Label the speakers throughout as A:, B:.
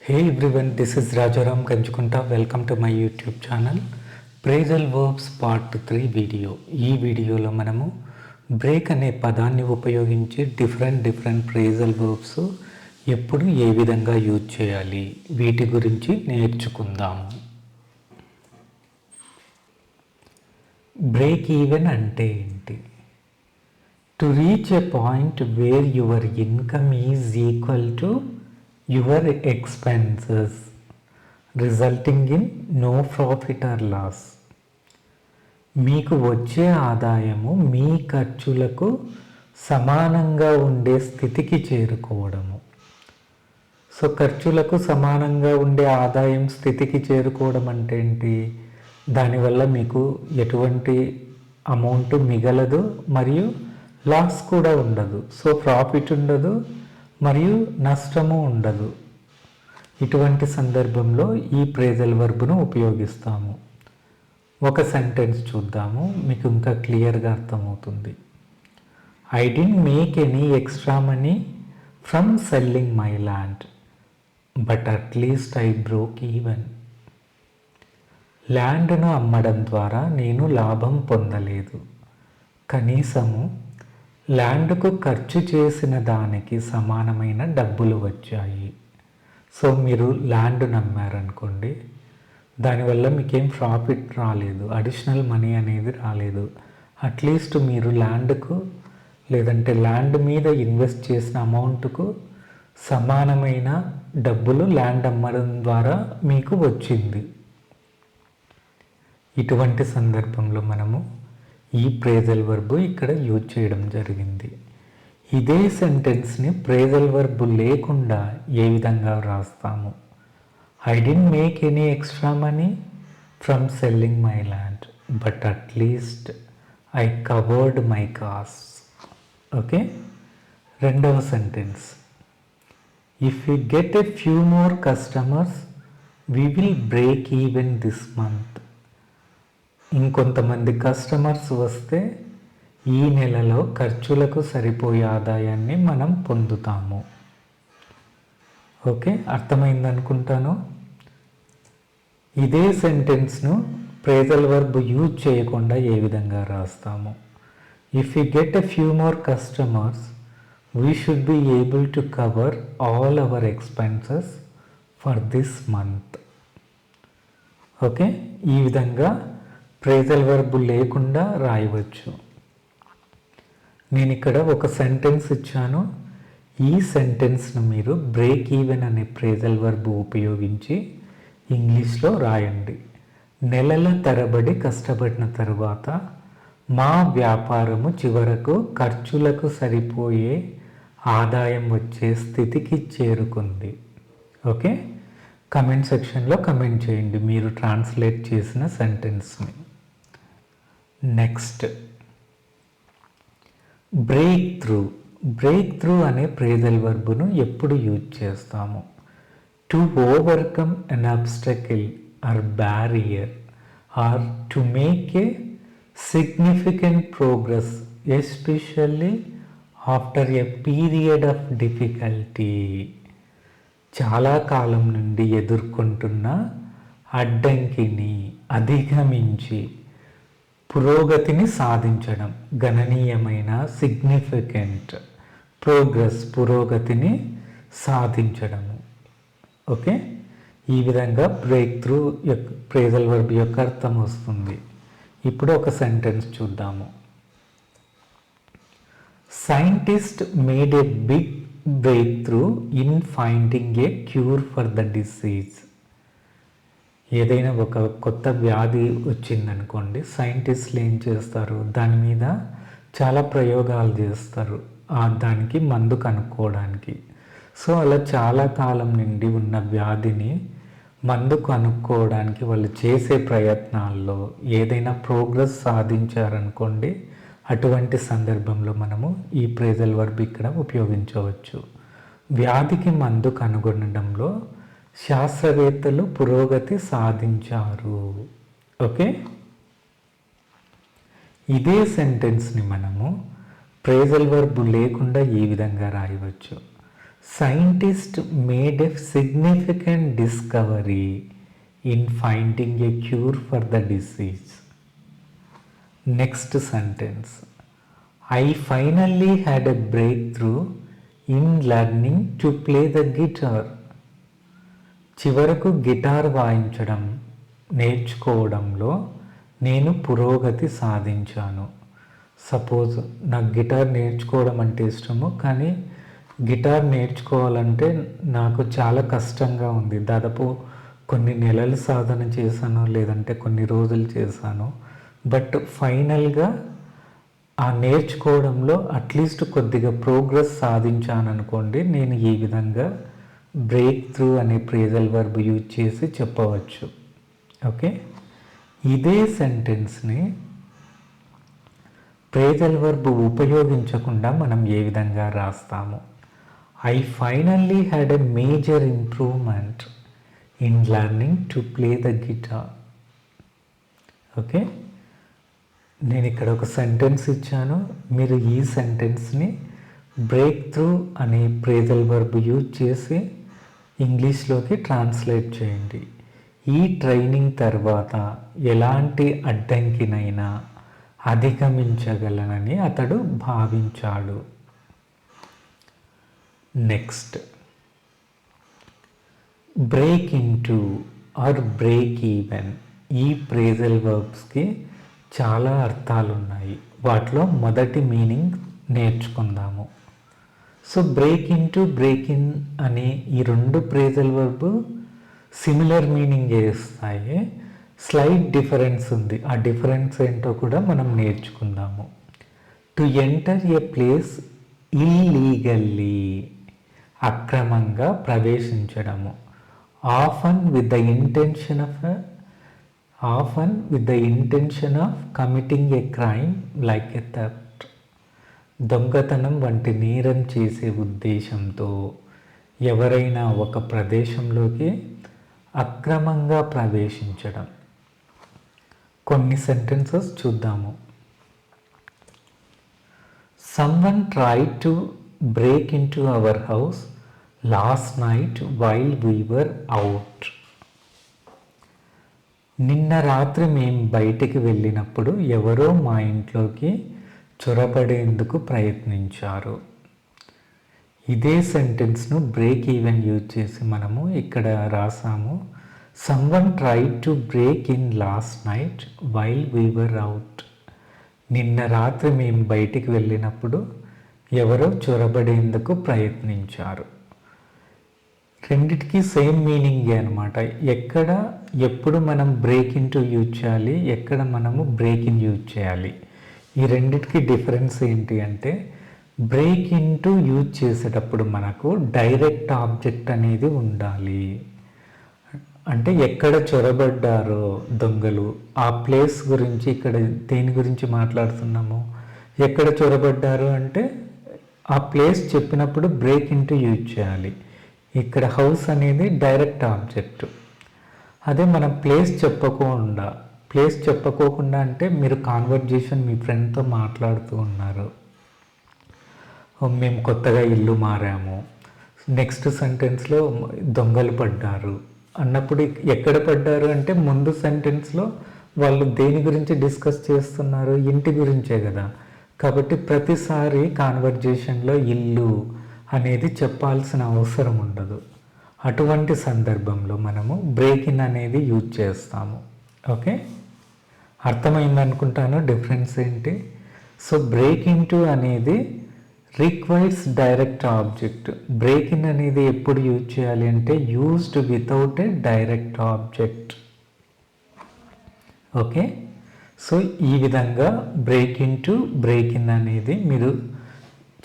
A: Hey everyone, this is Rajaram Ganjukunta. Welcome to my YouTube channel. Phrasal verbs part 3 video. ఈ వీడియోలో మనము break అనే పదాన్ని ఉపయోగించి డిఫరెంట్ ఫ్రేజల్ వర్బ్స్ ఎప్పుడు ఏ విధంగా యూజ్ చేయాలి వీటి గురించి నేర్చుకుందాము. బ్రేక్ ఈవెన్ అంటే ఏంటి? To reach a point where your income is equal to your expenses resulting in no profit or loss. మీకు వచ్చే ఆదాయము మీ ఖర్చులకు సమానంగా ఉండే స్థితికి చేరుకోవడము. సో ఖర్చులకు సమానంగా ఉండే ఆదాయం స్థితికి చేరుకోవడం అంటే ఏంటి? దానివల్ల మీకు ఎటువంటి అమౌంట్ మిగలదు మరియు లాస్ కూడా ఉండదు. సో ప్రాఫిట్ ఉండదు మరియు నష్టము ఉండదు. ఇటువంటి సందర్భంలో ఈ ఫ్రేజల్ వర్బ్ను ఉపయోగిస్తాము. ఒక సెంటెన్స్ చూద్దాము, మీకు ఇంకా క్లియర్గా అర్థమవుతుంది. I didn't make any extra money from selling my land but at least I broke even. ల్యాండ్ను అమ్మడం ద్వారా నేను లాభం పొందలేదు, కనీసము ల్యాండ్కు ఖర్చు చేసిన దానికి సమానమైన డబ్బులు వచ్చాయి. సో మీరు ల్యాండ్ నమ్మారనుకోండి, దానివల్ల మీకేం ప్రాఫిట్ రాలేదు, అడిషనల్ మనీ అనేది రాలేదు. అట్లీస్ట్ మీరు ల్యాండ్కు లేదంటే ల్యాండ్ మీద ఇన్వెస్ట్ చేసిన అమౌంట్కు సమానమైన డబ్బులు ల్యాండ్ అమ్మడం ద్వారా మీకు వచ్చింది. ఇటువంటి సందర్భంలో మనము ఈ ఫ్రేజల్ వర్బ్ ఇక్కడ యూజ్ చేయడం జరిగింది. ఇదే సెంటెన్స్ని ఫ్రేజల్ వర్బ్ లేకుండా ఏ విధంగా రాస్తాము? I didn't make any extra money from selling my land but at least I covered my cost. Okay, రెండవ sentence, if you get a few more customers we will break even this month. ఇంకొంతమంది customers వస్తే ఈ నెలలో ఖర్చులకు సరిపోయే ఆదాయాన్ని మనం పొందుతాము. ఓకే, అర్థమైందనుకుంటాను. ఇదే సెంటెన్స్ను ఫ్రేజల్ వర్బ్ యూజ్ చేయకుండా ఏ విధంగా రాస్తాము? If you get a few more customers we should be able to cover all our expenses for this month. Okay, ఈ విధంగా ఫ్రేజల్ వర్బ్ లేకుండా రాయవచ్చు. నేను ఇక్కడ ఒక సెంటెన్స్ ఇచ్చాను. ఈ సెంటెన్స్ను మీరు బ్రేక్ ఈవెన్ అనే ఫ్రేజల్ వర్బ్ ఉపయోగించి ఇంగ్లీష్లో రాయండి. నెలల తరబడి కష్టపడిన తరువాత మా వ్యాపారము చివరకు ఖర్చులకు సరిపోయే ఆదాయం వచ్చే స్థితికి చేరుకుంది. ఓకే, కమెంట్ సెక్షన్లో కమెంట్ చేయండి మీరు ట్రాన్స్లేట్ చేసిన సెంటెన్స్ని. Next, break through. Break through అనే ఫ్రేజల్ వర్బ్ను ఎప్పుడు యూజ్ చేస్తాము? To overcome an obstacle or barrier or to make a significant progress especially after a period of difficulty. చాలా కాలం నుండి ఎదుర్కొంటున్న అడ్డంకిని అధిగమించి పురోగతిని సాధించడం. గణనీయమైన సిగ్నిఫికెంట్ ప్రోగ్రెస్, పురోగతిని సాధించడము. ఓకే, ఈ విధంగా బ్రేక్ త్రూ ఫ్రేజల్ వర్బ్ యొక్క అర్థం వస్తుంది. ఇప్పుడు ఒక సెంటెన్స్ చూద్దాము. Scientist made a big breakthrough in finding a cure for the disease. ఏదైనా ఒక కొత్త వ్యాధి వచ్చిందనుకోండి, సైంటిస్టులు ఏం చేస్తారు? దాని మీద చాలా ప్రయోగాలు చేస్తారు దానికి మందు కనుక్కోవడానికి. సో అలా చాలా కాలం నుండి ఉన్న వ్యాధిని మందు కనుక్కోవడానికి వాళ్ళు చేసే ప్రయత్నాల్లో ఏదైనా ప్రోగ్రెస్ సాధించారనుకోండి, అటువంటి సందర్భంలో మనము ఈ ఫ్రేజల్ వర్బ్ ఇక్కడ ఉపయోగించవచ్చు. వ్యాధికి మందు కనుగొనడంలో శాస్త్రవేత్తలు పురోగతి సాధించారు. ఓకే, ఇదే సెంటెన్స్ని మనము ఫ్రేజల్ వర్బ్ లేకుండా ఈ విధంగా రాయవచ్చు. Scientists made a significant discovery in finding a cure for the disease. Next sentence. I finally had a breakthrough in learning to play the guitar. చివరకు గిటార్ వాయించడం నేర్చుకోవడంలో నేను పురోగతి సాధించాను. సపోజ్ నాకు గిటార్ నేర్చుకోవడం అంటే ఇష్టము, కానీ గిటార్ నేర్చుకోవాలంటే నాకు చాలా కష్టంగా ఉంది. దాదాపు కొన్ని నెలలు సాధన చేశాను, లేదంటే కొన్ని రోజులు చేశాను. బట్ ఫైనల్గా ఆ నేర్చుకోవడంలో అట్లీస్ట్ కొద్దిగా ప్రోగ్రెస్ సాధించాను అనుకోండి. నేను ఈ విధంగా బ్రేక్ త్రూ అనే ప్రేజల్ వర్బ్ యూజ్ చేసి చెప్పవచ్చు. ఓకే, ఇదే సెంటెన్స్ని ప్రేజల్ వర్బ్ ఉపయోగించకుండా మనం ఏ విధంగా రాస్తాము? I finally had a major improvement in learning to play the guitar. Okay, నేను ఇక్కడ ఒక సెంటెన్స్ ఇచ్చాను. మీరు ఈ సెంటెన్స్ని బ్రేక్ త్రూ అనే ప్రేజల్ వర్బ్ యూజ్ చేసి ఇంగ్లీష్లోకి ట్రాన్స్లేట్ చేయండి. ఈ ట్రైనింగ్ తర్వాత ఎలాంటి అడ్డంకినైనా అధిగమించగలనని అతడు భావించాడు. Next, break into or break even. ఈ ప్రేజల్ వర్బ్స్కి చాలా అర్థాలు ఉన్నాయి. వాటిలో మొదటి మీనింగ్ నేర్చుకుందాము. So break into break in అనే ఈ రెండు ప్రేజల్ వర్బ్ సిమిలర్ మీనింగ్ ఇస్తాయి. స్లైట్ డిఫరెన్స్ ఉంది. ఆ డిఫరెన్స్ ఏంటో కూడా మనం నేర్చుకుందాము. To enter a place illegally, అక్రమంగా ప్రవేశించడము. Often with the intention of committing a crime like a theft. దొంగతనం వంటి నేరం చేసే ఉద్దేశంతో ఎవరైనా ఒక ప్రదేశంలోకి అక్రమంగా ప్రవేశించడం. కొన్ని సెంటెన్సెస్ చూద్దాము. Someone tried to break into our house last night while we were out. నిన్న రాత్రి మేము బయటికి వెళ్ళినప్పుడు ఎవరో మా ఇంట్లోకి చొరబడేందుకు ప్రయత్నించారు. ఇదే సెంటెన్స్ను బ్రేక్ ఈవెన్ యూజ్ చేసి మనము ఇక్కడ రాసాము. Someone tried to break in last night while we were out. నిన్న రాత్రి మేము బయటికి వెళ్ళినప్పుడు ఎవరో చొరబడేందుకు ప్రయత్నించారు. రెండిటికి సేమ్ మీనింగే అనమాట. ఎప్పుడు మనం బ్రేక్ ఇన్ టు యూజ్ చేయాలి, ఎక్కడ మనము బ్రేక్ ఇన్ యూజ్ చేయాలి. ఈ రెండిటికి డిఫరెన్స్ ఏంటి అంటే, బ్రేక్ ఇన్ టు యూజ్ చేసేటప్పుడు మనకు డైరెక్ట్ ఆబ్జెక్ట్ అనేది ఉండాలి. అంటే ఎక్కడ చొరబడ్డారో దొంగలు, ఆ ప్లేస్ గురించి, ఇక్కడ దేని గురించి మాట్లాడుతున్నాము, ఎక్కడ చొరబడ్డారు అంటే ఆ ప్లేస్ చెప్పినప్పుడు బ్రేక్ ఇన్ టు యూజ్ చేయాలి. ఇక్కడ హౌస్ అనేది డైరెక్ట్ ఆబ్జెక్ట్. అదే మనం ప్లేస్ చెప్పుకోకుండా అంటే మీరు కాన్వర్జేషన్ మీ ఫ్రెండ్తో మాట్లాడుతూ ఉన్నారు, మేము కొత్తగా ఇల్లు మారాము, నెక్స్ట్ సెంటెన్స్లో దొంగలు పడ్డారు అన్నప్పుడు ఎక్కడ పడ్డారు అంటే ముందు సెంటెన్స్లో వాళ్ళు దేని గురించి డిస్కస్ చేస్తున్నారు, ఇంటి గురించే కదా. కాబట్టి ప్రతిసారి కాన్వర్జేషన్లో ఇల్లు అనేది చెప్పాల్సిన అవసరం ఉండదు. అటువంటి సందర్భంలో మనము బ్రేక్ ఇన్ అనేది యూజ్ చేస్తాము. ఓకే, అర్థమైంది అనుకుంటాను డిఫరెన్స్ ఏంటి. సో బ్రేక్ ఇన్ టు అనేది requires direct object. Break in అనేది ఎప్పుడు యూజ్ చేయాలి అంటే used without a direct object. Okay, so ఈ విధంగా break in to break in అనేది మీరు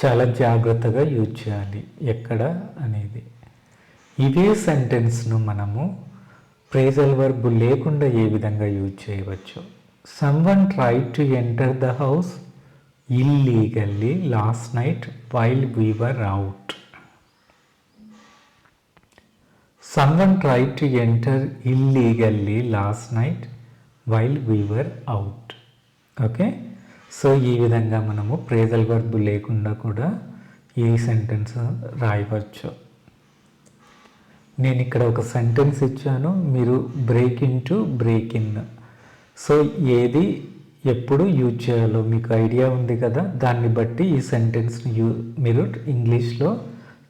A: చాలా జాగ్రత్తగా యూజ్ చేయాలి ఎక్కడ అనేది. ఇదే సెంటెన్స్ను మనము ప్రేజల్ వర్బ్ లేకుండా ఏ విధంగా యూజ్ చేయవచ్చు. Someone tried to enter the house illegally last night while we were out. Someone tried to enter illegally last night while we were out. Okay, so ఈ విధంగా మనము ప్రేజల్ వర్బ్ లేకుండా కూడా ఈ సెంటెన్స్ రాయవచ్చు. నేను ఇక్కడ ఒక సెంటెన్స్ ఇచ్చాను, మీరు break into break in. So ఏది ఎప్పుడు యూజ్ చేయాలో మీకు ఐడియా ఉంది కదా, దాన్ని బట్టి ఈ సెంటెన్స్ని మీరు ఇంగ్లీష్లో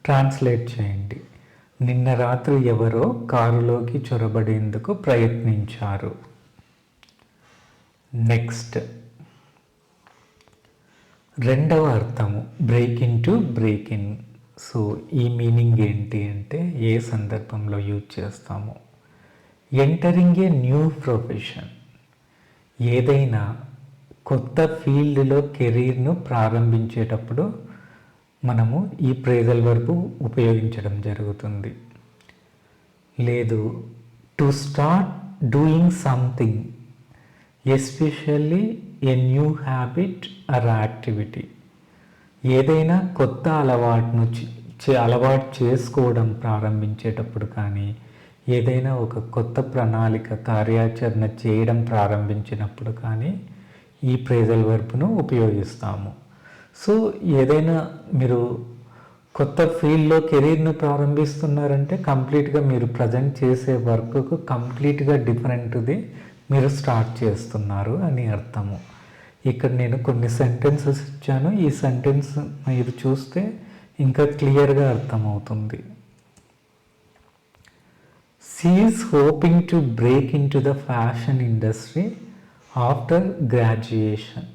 A: ట్రాన్స్లేట్ చేయండి. నిన్న రాత్రి ఎవరో కారులోకి చొరబడేందుకు ప్రయత్నించారు. నెక్స్ట్ రెండవ అర్థము break into break in. So ఈ మీనింగ్ ఏంటి అంటే ఏ సందర్భంలో యూజ్ చేస్తాము? ఎంటరింగ్ ఏ న్యూ ప్రొఫెషన్, ఏదైనా కొత్త ఫీల్డ్లో కెరీర్ను ప్రారంభించేటప్పుడు మనము ఈ ఫ్రేజల్ వర్బ్ ఉపయోగించడం జరుగుతుంది. లేదు, to start doing something especially a new habit or activity, ఏదైనా కొత్త అలవాటు చేసుకోవడం ప్రారంభించేటప్పుడు కానీ, ఏదైనా ఒక కొత్త ప్రణాళిక కార్యాచరణ చేయడం ప్రారంభించినప్పుడు కానీ ఈ ఫ్రేజల్ వర్బ్ను ఉపయోగిస్తాము. సో ఏదైనా మీరు కొత్త ఫీల్డ్లో కెరీర్ను ప్రారంభిస్తున్నారంటే కంప్లీట్గా మీరు ప్రజెంట్ చేసే వర్క్కు కంప్లీట్గా డిఫరెంట్ది మీరు స్టార్ట్ చేస్తున్నారు అని అర్థము. ఇక్కడ నేను కొన్ని సెంటెన్సెస్ ఇచ్చాను, ఈ సెంటెన్స్ మీరు చూస్తే ఇంకా క్లియర్గా అర్థమవుతుంది. She is hoping to break in to the fashion industry after graduation.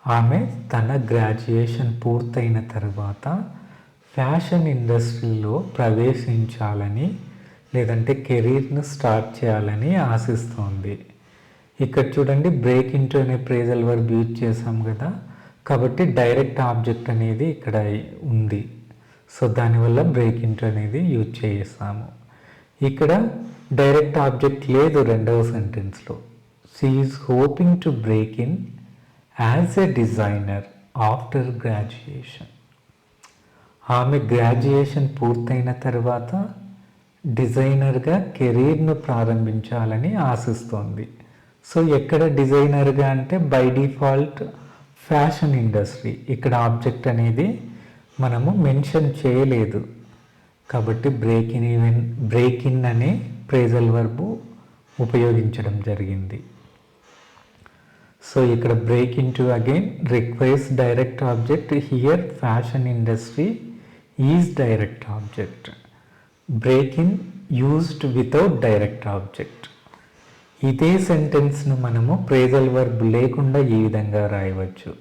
A: ఆమె తన గ్రాడ్యుయేషన్ పూర్తయిన తర్వాత ఫ్యాషన్ ఇండస్ట్రీలో ప్రవేశించాలని లేదంటే కెరీర్ను స్టార్ట్ చేయాలని ఆశిస్తోంది. ఇక్కడ చూడండి, బ్రేక్ ఇంటూ అనే ఫ్రేజల్ వర్బ్ యూజ్ చేసాం కదా, కాబట్టి డైరెక్ట్ ఆబ్జెక్ట్ అనేది ఇక్కడ ఉంది. సో దానివల్ల బ్రేక్ ఇంటూ అనేది యూజ్ చేసాము. ఇక్కడ డైరెక్ట్ ఆబ్జెక్ట్ లేదు రెండవ సెంటెన్స్లో. She is hoping to break in as a designer after graduation. ఆమె గ్రాడ్యుయేషన్ పూర్తయిన తర్వాత డిజైనర్గా కెరీర్ను ప్రారంభించాలని ఆశిస్తోంది. సో ఎక్కడ డిజైనర్గా అంటే బై డిఫాల్ట్ ఫ్యాషన్ ఇండస్ట్రీ, ఇక్కడ ఆబ్జెక్ట్ అనేది మనము మెన్షన్ చేయలేదు కాబట్టి బ్రేక్ ఇన్ అనే ఫ్రేజల్ వర్బ్ ఉపయోగించడం జరిగింది. సో ఇక్కడ break into again requires direct object, here fashion industry is direct object. Break in used without direct object. ఇదే సెంటెన్స్ను మనము ఫ్రేజల్ వర్బ్ లేకుండా ఈ విధంగా రాయవచ్చు.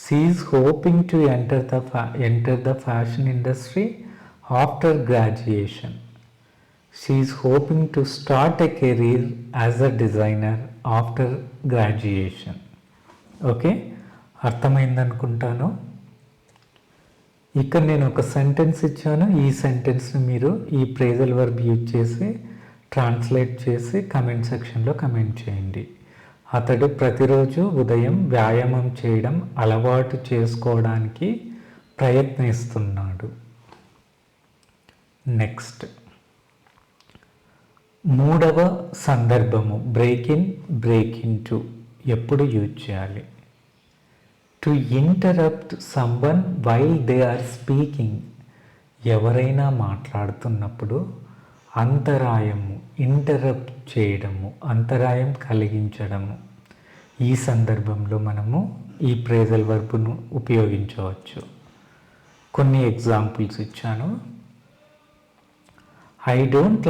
A: She is hoping to enter the fashion industry after graduation. She is hoping to start a career as a designer after graduation. Okay, అర్థమైందనుకుంటాను. ఇక్కడ నేను ఒక sentence ఇచ్చాను, ఈ సెంటెన్స్ని మీరు ఈ ఫ్రేజల్ వర్బ్ యూజ్ చేసి ట్రాన్స్లేట్ చేసి కమెంట్ సెక్షన్లో కమెంట్ చేయండి. అతడు ప్రతిరోజు ఉదయం వ్యాయామం చేయడం అలవాటు చేసుకోవడానికి ప్రయత్నిస్తున్నాడు. నెక్స్ట్ మూడవ సందర్భము బ్రేక్ ఇన్ బ్రేక్ ఇంటూ ఎప్పుడు యూజ్ చేయాలి? To interrupt someone while they are speaking. ఎవరైనా మాట్లాడుతున్నప్పుడు అంతరాయము, ఇంటరప్ట్ చేయడము, అంతరాయం కలిగించడము, ఈ సందర్భంలో మనము ఈ ఫ్రేజల్ వర్బ్ను ఉపయోగించవచ్చు. కొన్ని ఎగ్జాంపుల్స్ ఇచ్చాను. I don't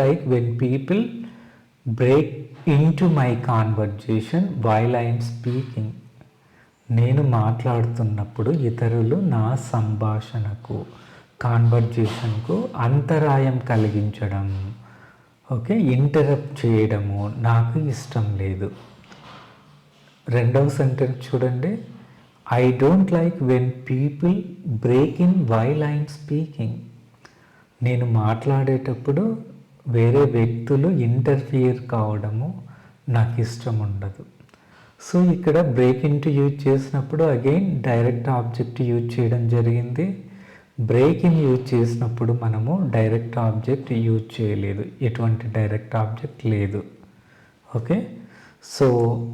A: like when people break into my conversation while I am speaking. నేను మాట్లాడుతున్నప్పుడు ఇతరులు నా సంభాషణకు, కాన్వర్జేషన్కు అంతరాయం కలిగించడం, ఓకే, ఇంటరప్ట్ చేయడము నాకు ఇష్టం లేదు. రెండవ సెంటెన్స్ చూడండి. I don't like when people break in while I am speaking. నేను మాట్లాడేటప్పుడు వేరే వ్యక్తులు ఇంటర్ఫియర్ కావడము నాకు ఇష్టం ఉండదు. సో ఇక్కడ బ్రేక్ ఇంటూ యూజ్ చేసినప్పుడు అగైన్ డైరెక్ట్ ఆబ్జెక్ట్ యూజ్ చేయడం జరిగింది. బ్రేక్ ఇన్ యూజ్ చేసినప్పుడు మనము డైరెక్ట్ ఆబ్జెక్ట్ యూజ్ చేయలేదు, ఎటువంటి డైరెక్ట్ ఆబ్జెక్ట్ లేదు. ఓకే, సో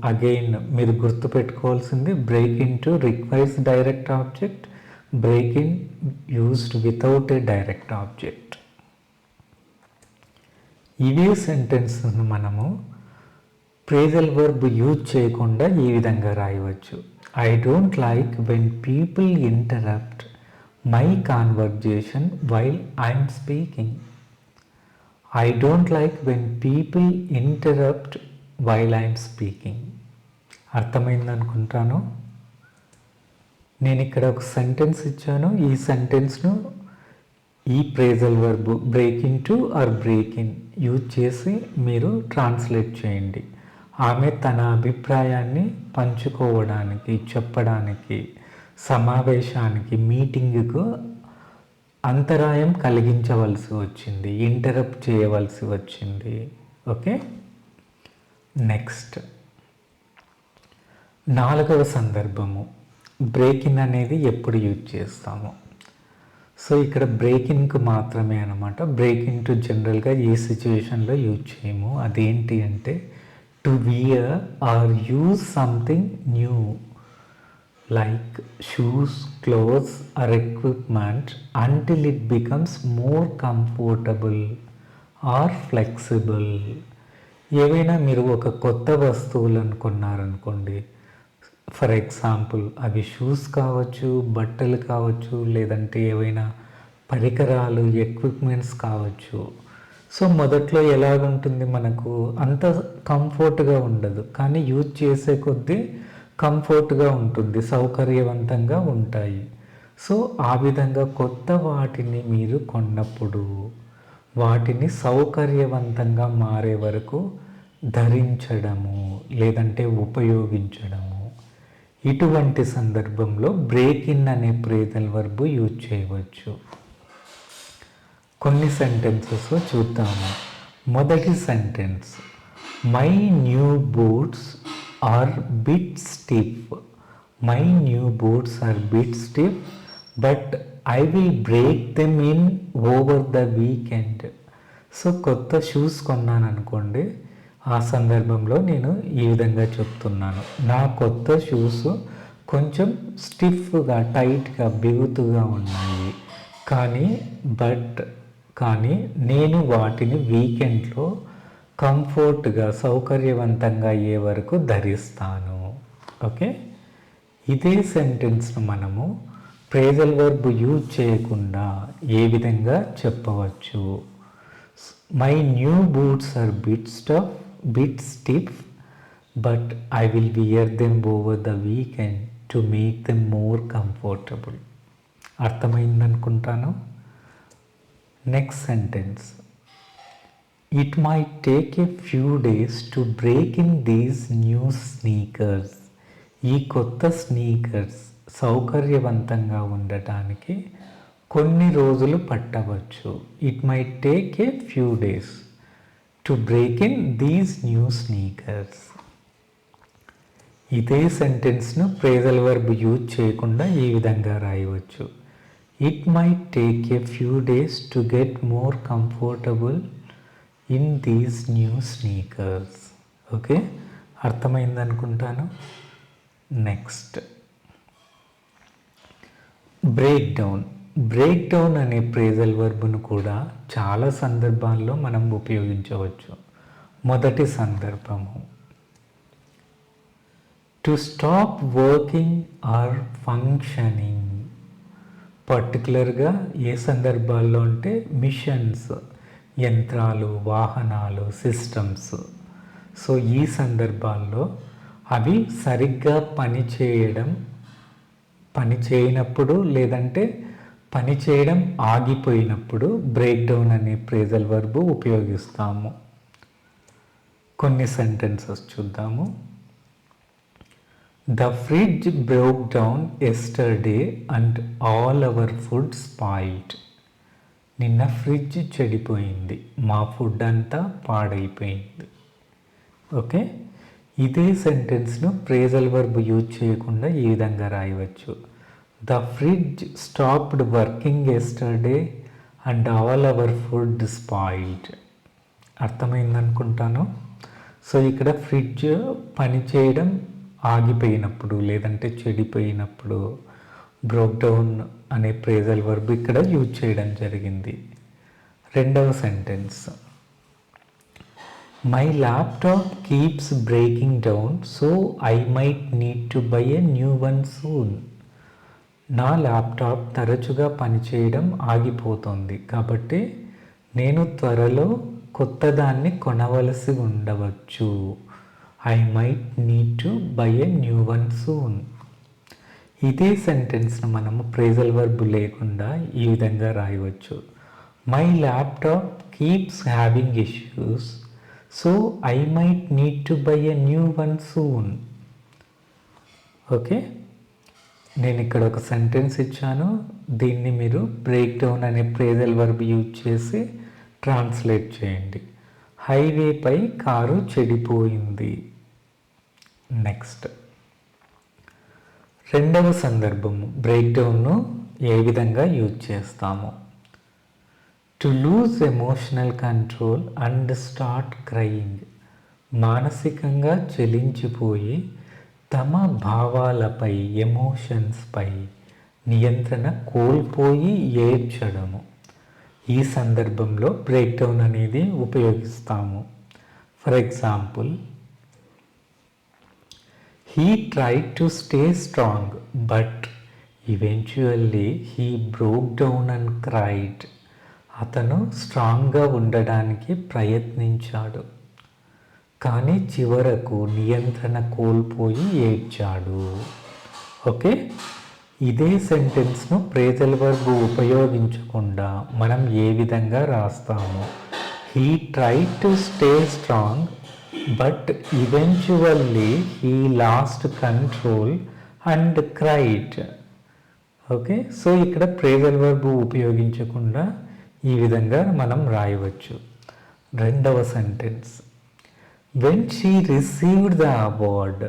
A: అగైన్ మీరు గుర్తుపెట్టుకోవాల్సింది break into requires direct object, break in used without a direct object. ఇవే సెంటెన్స్ను మనము ప్రేజల్ వర్బ్ యూజ్ చేయకుండా ఈ విధంగా రాయవచ్చు. I don't like when people interrupt my conversation while I'm speaking. I don't like when people interrupt while I'm speaking. అర్థమైందనుకుంటాను. నేను ఇక్కడ ఒక సెంటెన్స్ ఇచ్చాను. ఈ సెంటెన్స్ను ఈ phrasal verb break in to or break in use చేసి మీరు ట్రాన్స్లేట్ చేయండి. ఆమె తన అభిప్రాయాన్ని పంచుకోవడానికి, చెప్పడానికి, సమావేశానికి, మీటింగ్కు అంతరాయం కలిగించవలసి వచ్చింది, ఇంటరప్ట్ చేయవలసి వచ్చింది. ఓకే, నెక్స్ట్ 4వ సందర్భము బ్రేక్ ఇన్ అనేది ఎప్పుడు యూజ్ చేస్తాము. సో ఇక్కడ బ్రేక్ ఇన్కు మాత్రమే అనమాట. బ్రేక్ ఇన్ టు జనరల్గా ఏ సిచ్యువేషన్లో యూజ్ చేయము. అదేంటి అంటే to wear or use something new like shoes, clothes or equipment until it becomes more comfortable or flexible. ఏవైనా మీరు ఒక కొత్త వస్తువులను కొన్నారనుకోండి, ఫర్ ఎగ్జాంపుల్ అవి షూస్ కావచ్చు, బట్టలు కావచ్చు, లేదంటే ఏవైనా పరికరాలు, ఎక్విప్మెంట్స్ కావచ్చు. సో మొదట్లో ఎలాగుంటుంది, మనకు అంత కంఫర్ట్గా ఉండదు, కానీ యూజ్ చేసే కొద్దీ కంఫర్ట్గా ఉంటుంది, సౌకర్యవంతంగా ఉంటాయి. సో ఆ విధంగా కొత్త వాటిని మీరు కొన్నప్పుడు వాటిని సౌకర్యవంతంగా మారే వరకు ధరించడము లేదంటే ఉపయోగించడము, ఇటువంటి సందర్భంలో బ్రేక్ ఇన్ అనే ప్రేజల్ వర్బ్ యూజ్ చేయవచ్చు. కొన్ని సెంటెన్సెస్ చూద్దాము. మొదటి sentence, my new boots are bit stiff. My new boots are bit stiff but I will break them in over the weekend. So కొత్త షూస్ కొన్నాను అనుకోండి, ఆ సందర్భంలో నేను ఈ విధంగా చెప్తున్నాను, నా కొత్త షూస్ కొంచెం స్టిఫ్గా, టైట్గా, బిగుతుగా ఉన్నాయి, కానీ నేను వాటిని వీకెండ్లో కంఫర్ట్గా, సౌకర్యవంతంగా అయ్యే వరకు ధరిస్తాను. ఓకే, ఇదే సెంటెన్స్ను మనము ప్రేజల్ వర్బ్ యూజ్ చేయకుండా ఏ విధంగా చెప్పవచ్చు. My new boots are bit stiff but I will wear them over the weekend to make them more comfortable. అర్థమైందనుకుంటాను. Next sentence, it might take a few days to break in these new sneakers. ఈ కొత్త sneakers సౌకర్యవంతంగా ఉండటానికి కొన్ని రోజులు పట్టవచ్చు. It might take a few days to break in these new sneakers. ఇదే సెంటెన్స్ను phrasal verb use చేయకుండా ఈ విధంగా రాయవచ్చు. It might take a few days to get more comfortable in these new sneakers. Okay, అర్థమైందనుకుంటాను. Next break down. Break down అనే phrasal వర్బ్ను కూడా చాలా సందర్భాల్లో మనం ఉపయోగించవచ్చు. మొదటి సందర్భము, to stop working or functioning. పర్టికులర్గా ఏ సందర్భాల్లో అంటే మిషన్స్, యంత్రాలు, వాహనాలు, సిస్టమ్స్. సో ఈ సందర్భాల్లో అవి సరిగ్గా పని చేయనప్పుడు లేదంటే పని చేయడం ఆగిపోయినప్పుడు బ్రేక్ డౌన్ అనే ప్రేజల్ వర్బ్ ఉపయోగిస్తాము. కొన్ని సెంటెన్సెస్ చూద్దాము. The fridge broke down yesterday and all our food spoiled. నిన్న ఫ్రిడ్జ్ చెడిపోయింది, మా ఫుడ్ అంతా పాడైపోయింది. ఓకే, ఇదే సెంటెన్స్ను ప్రేజల్ వర్బ్ యూజ్ చేయకుండా ఈ విధంగా రాయవచ్చు. The fridge stopped working yesterday and all our food spoiled. అర్థమైందనుకుంటాను. సో ఇక్కడ ఫ్రిడ్జ్ పని చేయడం ఆగిపోయినప్పుడు లేదంటే చెడిపోయినప్పుడు బ్రోక్ డౌన్ అనే ప్రేజల్ వర్బ్ ఇక్కడ యూజ్ చేయడం జరిగింది. రెండవ sentence, my laptop keeps breaking down so I might need to buy a new one soon. నా ల్యాప్టాప్ తరచుగా పనిచేయడం ఆగిపోతుంది కాబట్టి నేను త్వరలో కొత్తదాన్ని కొనవలసి ఉండవచ్చు. I might need to buy a new one soon. ఇదే సెంటెన్స్ను మనము ప్రేజల్ వర్బ్ లేకుండా ఈ విధంగా రాయవచ్చు. My laptop keeps having issues so I might need to buy a new one soon. Okay, నేను ఇక్కడ ఒక సెంటెన్స్ ఇచ్చాను, దీన్ని మీరు బ్రేక్ డౌన్ అనే ప్రేజల్ వర్బ్ యూజ్ చేసి ట్రాన్స్లేట్ చేయండి. హైవేపై కారు చెడిపోయింది. నెక్స్ట్, రెండవ సందర్భము బ్రేక్ డౌన్ను ఏ విధంగా యూజ్ చేస్తాము. To lose emotional control and start crying. మానసికంగా చెలించిపోయి తమ భావాలపై, ఎమోషన్స్పై నియంత్రణ కోల్పోయి ఏడ్చడము. ఈ సందర్భంలో బ్రేక్ డౌన్ అనేది ఉపయోగిస్తాము. For example, he tried to stay strong but eventually he broke down and cried. అతను స్ట్రాంగ్గా ఉండడానికి ప్రయత్నించాడు కానీ చివరకు నియంత్రణ కోల్పోయి ఏడ్చాడు. ఓకే, ఇదే సెంటెన్స్ను ప్రేజల్ వర్బ్ ఉపయోగించకుండా మనం ఏ విధంగా రాస్తాము. he tried to stay strong but eventually he lost control and cried. Okay, so ఇక్కడ ప్రేజల్ వర్బ్ ఉపయోగించకుండా ఈ విధంగా మనం రాయవచ్చు. రెండవ sentence, when she received the award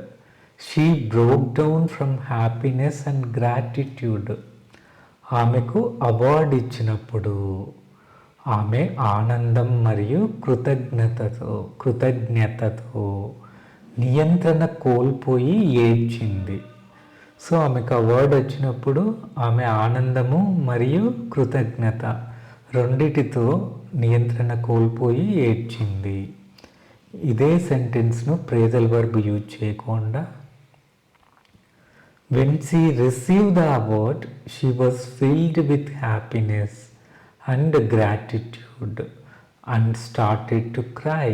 A: she broke down from happiness and gratitude. ఆమెకు అవార్డు ఇచ్చినప్పుడు ఆమె ఆనందం మరియు కృతజ్ఞతతో నియంత్రణ కోల్పోయి ఏడ్చింది. సో ఆమెకు అవార్డు వచ్చినప్పుడు ఆమె ఆనందము మరియు కృతజ్ఞత రెండిటితో నియంత్రణ కోల్పోయి ఏడ్చింది. ఇదే సెంటెన్స్ను ప్రేజల్ వర్బ్ యూజ్ చేయకుండా when she received the award she was filled with happiness and gratitude and started to cry.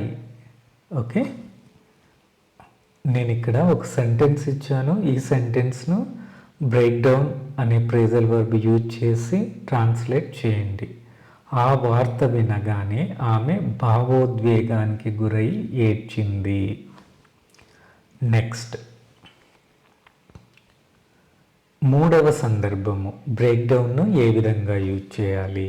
A: Okay, నేను ఇక్కడ ఒక సెంటెన్స్ ఇచ్చాను. ఈ సెంటెన్స్ను బ్రేక్ డౌన్ అనే ప్రేజల్ వర్బ్ యూజ్ చేసి ట్రాన్స్లేట్ చేయండి. ఆ వార్త వినగానే ఆమె భావోద్వేగానికి గురై ఏడ్చింది. నెక్స్ట్, మూడవ సందర్భము బ్రేక్ డౌన్ను ఏ విధంగా యూజ్ చేయాలి.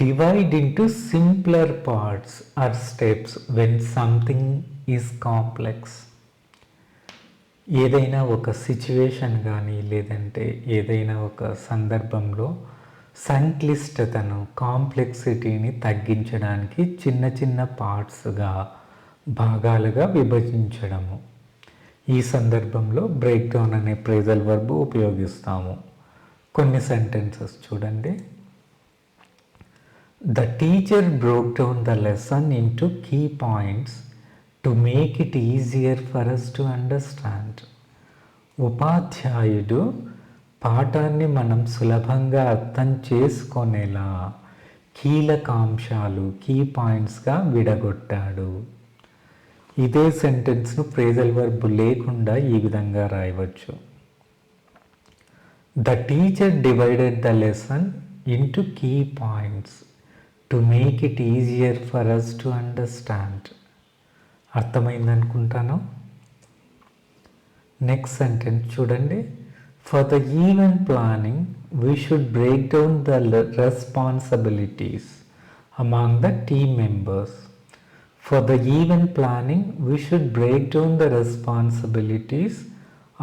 A: Divide into simpler parts or steps when something is complex. ఏదైనా ఒక సిచ్యువేషన్ కానీ లేదంటే ఏదైనా ఒక సందర్భంలో సంక్లిష్టతను, కాంప్లెక్సిటీని తగ్గించడానికి చిన్న చిన్న పార్ట్స్గా, భాగాలుగా విభజించడము. ఈ సందర్భంలో బ్రేక్ డౌన్ అనే ప్రేజల్ వర్బ్ ఉపయోగిస్తాము. కొన్ని సెంటెన్సెస్ చూడండి. The teacher broke down the lesson into key points to make it easier for us to understand. ఉపాధ్యాయుడు పాఠాన్ని మనం సులభంగా అర్థం చేసుకునేలా కీలకాంశాలు, కీ పాయింట్స్గా విడగొట్టాడు. ఇదే సెంటెన్స్ను ప్రేజల్ వర్బ్ లేకుండా ఈ విధంగా రాయవచ్చు. The teacher divided the lesson into key points to make it easier for us to understand. అర్థమైందనుకుంటాను. నెక్స్ట్ సెంటెన్స్ చూడండి. For the event planning, we should break down the responsibilities among the team members. For the event planning, we should break down the responsibilities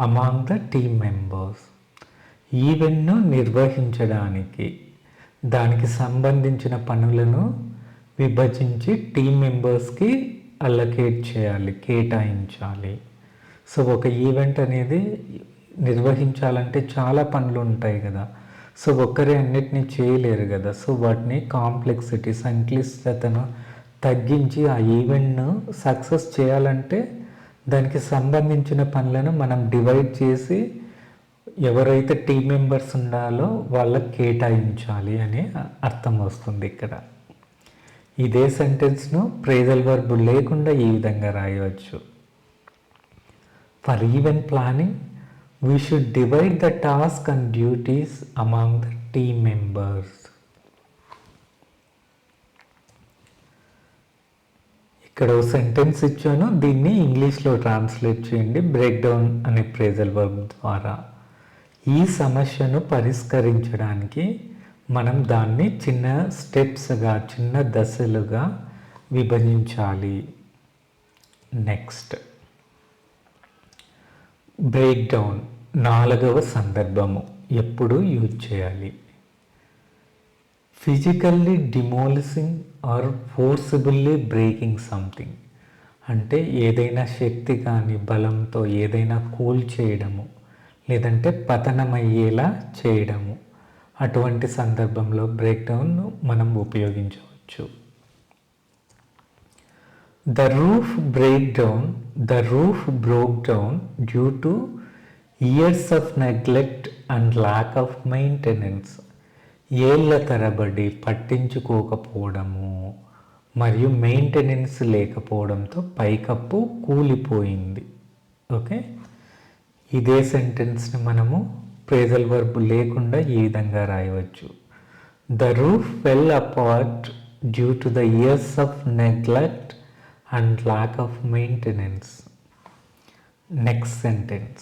A: among the team members. ఈవెంట్ను నిర్వహించడానికి దానికి సంబంధించిన పనులను విభజించి team మెంబర్స్కి allocate చేయాలి, కేటాయించాలి. So ఒక event అనేది నిర్వహించాలంటే చాలా పనులు ఉంటాయి కదా. సో ఒక్కరే అన్నిటినీ చేయలేరు కదా. సో వాటిని కాంప్లెక్సిటీ, సంక్లిష్టతను తగ్గించి ఆ ఈవెంట్ను సక్సెస్ చేయాలంటే దానికి సంబంధించిన పనులను మనం డివైడ్ చేసి ఎవరైతే టీం మెంబర్స్ ఉండాలో వాళ్ళకి కేటాయించాలి అనే అర్థం వస్తుంది ఇక్కడ. ఇదే సెంటెన్స్ను ప్రేజల్ వర్బ్ లేకుండా ఈ విధంగా రాయవచ్చు. For event planning we should divide the task and duties among the team members. ఇక్కడ ఒక సెంటెన్స్ ఇచ్చాను, దీన్ని ఇంగ్లీష్లో ట్రాన్స్లేట్ చేయండి బ్రేక్ డౌన్ అనే ఫ్రేజల్ వర్బ్ ద్వారా. ఈ సమస్యను పరిష్కరించడానికి మనం దాన్ని చిన్న స్టెప్స్గా, చిన్న దశలుగా విభజించాలి. నెక్స్ట్ బ్రేక్ డౌన్ 4వ సందర్భము ఎప్పుడు యూజ్ చేయాలి? Physically demolishing or forcibly breaking something, అంటే ఏదైనా శక్తి కానీ బలంతో ఏదైనా కూల్ చేయడము లేదంటే పతనమయ్యేలా చేయడము, అటువంటి సందర్భంలో బ్రేక్ డౌన్ను మనం ఉపయోగించవచ్చు. The roof broke down due to years of neglect and lack of maintenance. ఏళ్ల తరబడి పట్టించుకోకపోవడము మరియు మెయింటెనెన్స్ లేకపోవడంతో పైకప్పు కూలిపోయింది. ఓకే, ఇదే సెంటెన్స్ని మనము ఫ్రేజల్ వర్బ్ లేకుండా ఈ విధంగా రాయవచ్చు. The roof fell apart due to the years of neglect and lack of maintenance. Next sentence.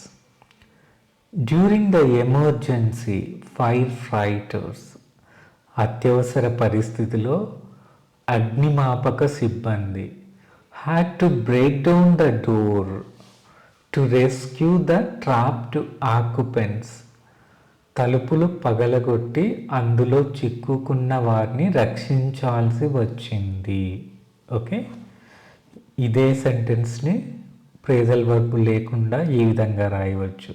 A: During the emergency, firefighters, అత్యవసర పరిస్థితిలో అగ్నిమాపక సిబ్బంది had to break down the door to rescue the trapped occupants. తలుపులు పగలగొట్టి అందులో చిక్కుకున్న వారిని రక్షించాల్సి వచ్చింది. ఓకే, ఇదే సెంటెన్స్ని ఫ్రేజల్ వర్బ్ లేకుండా ఈ విధంగా రాయవచ్చు.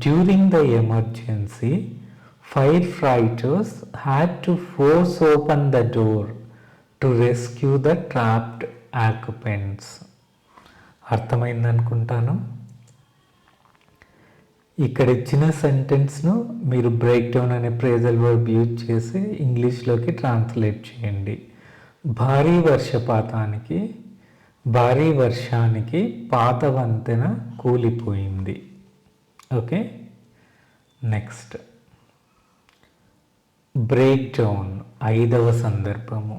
A: During the emergency fire fighters had to force open the door to rescue the trapped occupants. అర్థమైందనుకుంటాను. ఇక్కడ ఇచ్చిన సెంటెన్స్ను మీరు బ్రేక్ డౌన్ అనే ఫ్రేజల్ వర్బ్ యూజ్ చేసి ఇంగ్లీష్లోకి ట్రాన్స్లేట్ చేయండి. భారీ వర్షానికి పాత వంతెన కూలిపోయింది. ఓకే, నెక్స్ట్ బ్రేక్ డౌన్ 5వ సందర్భము.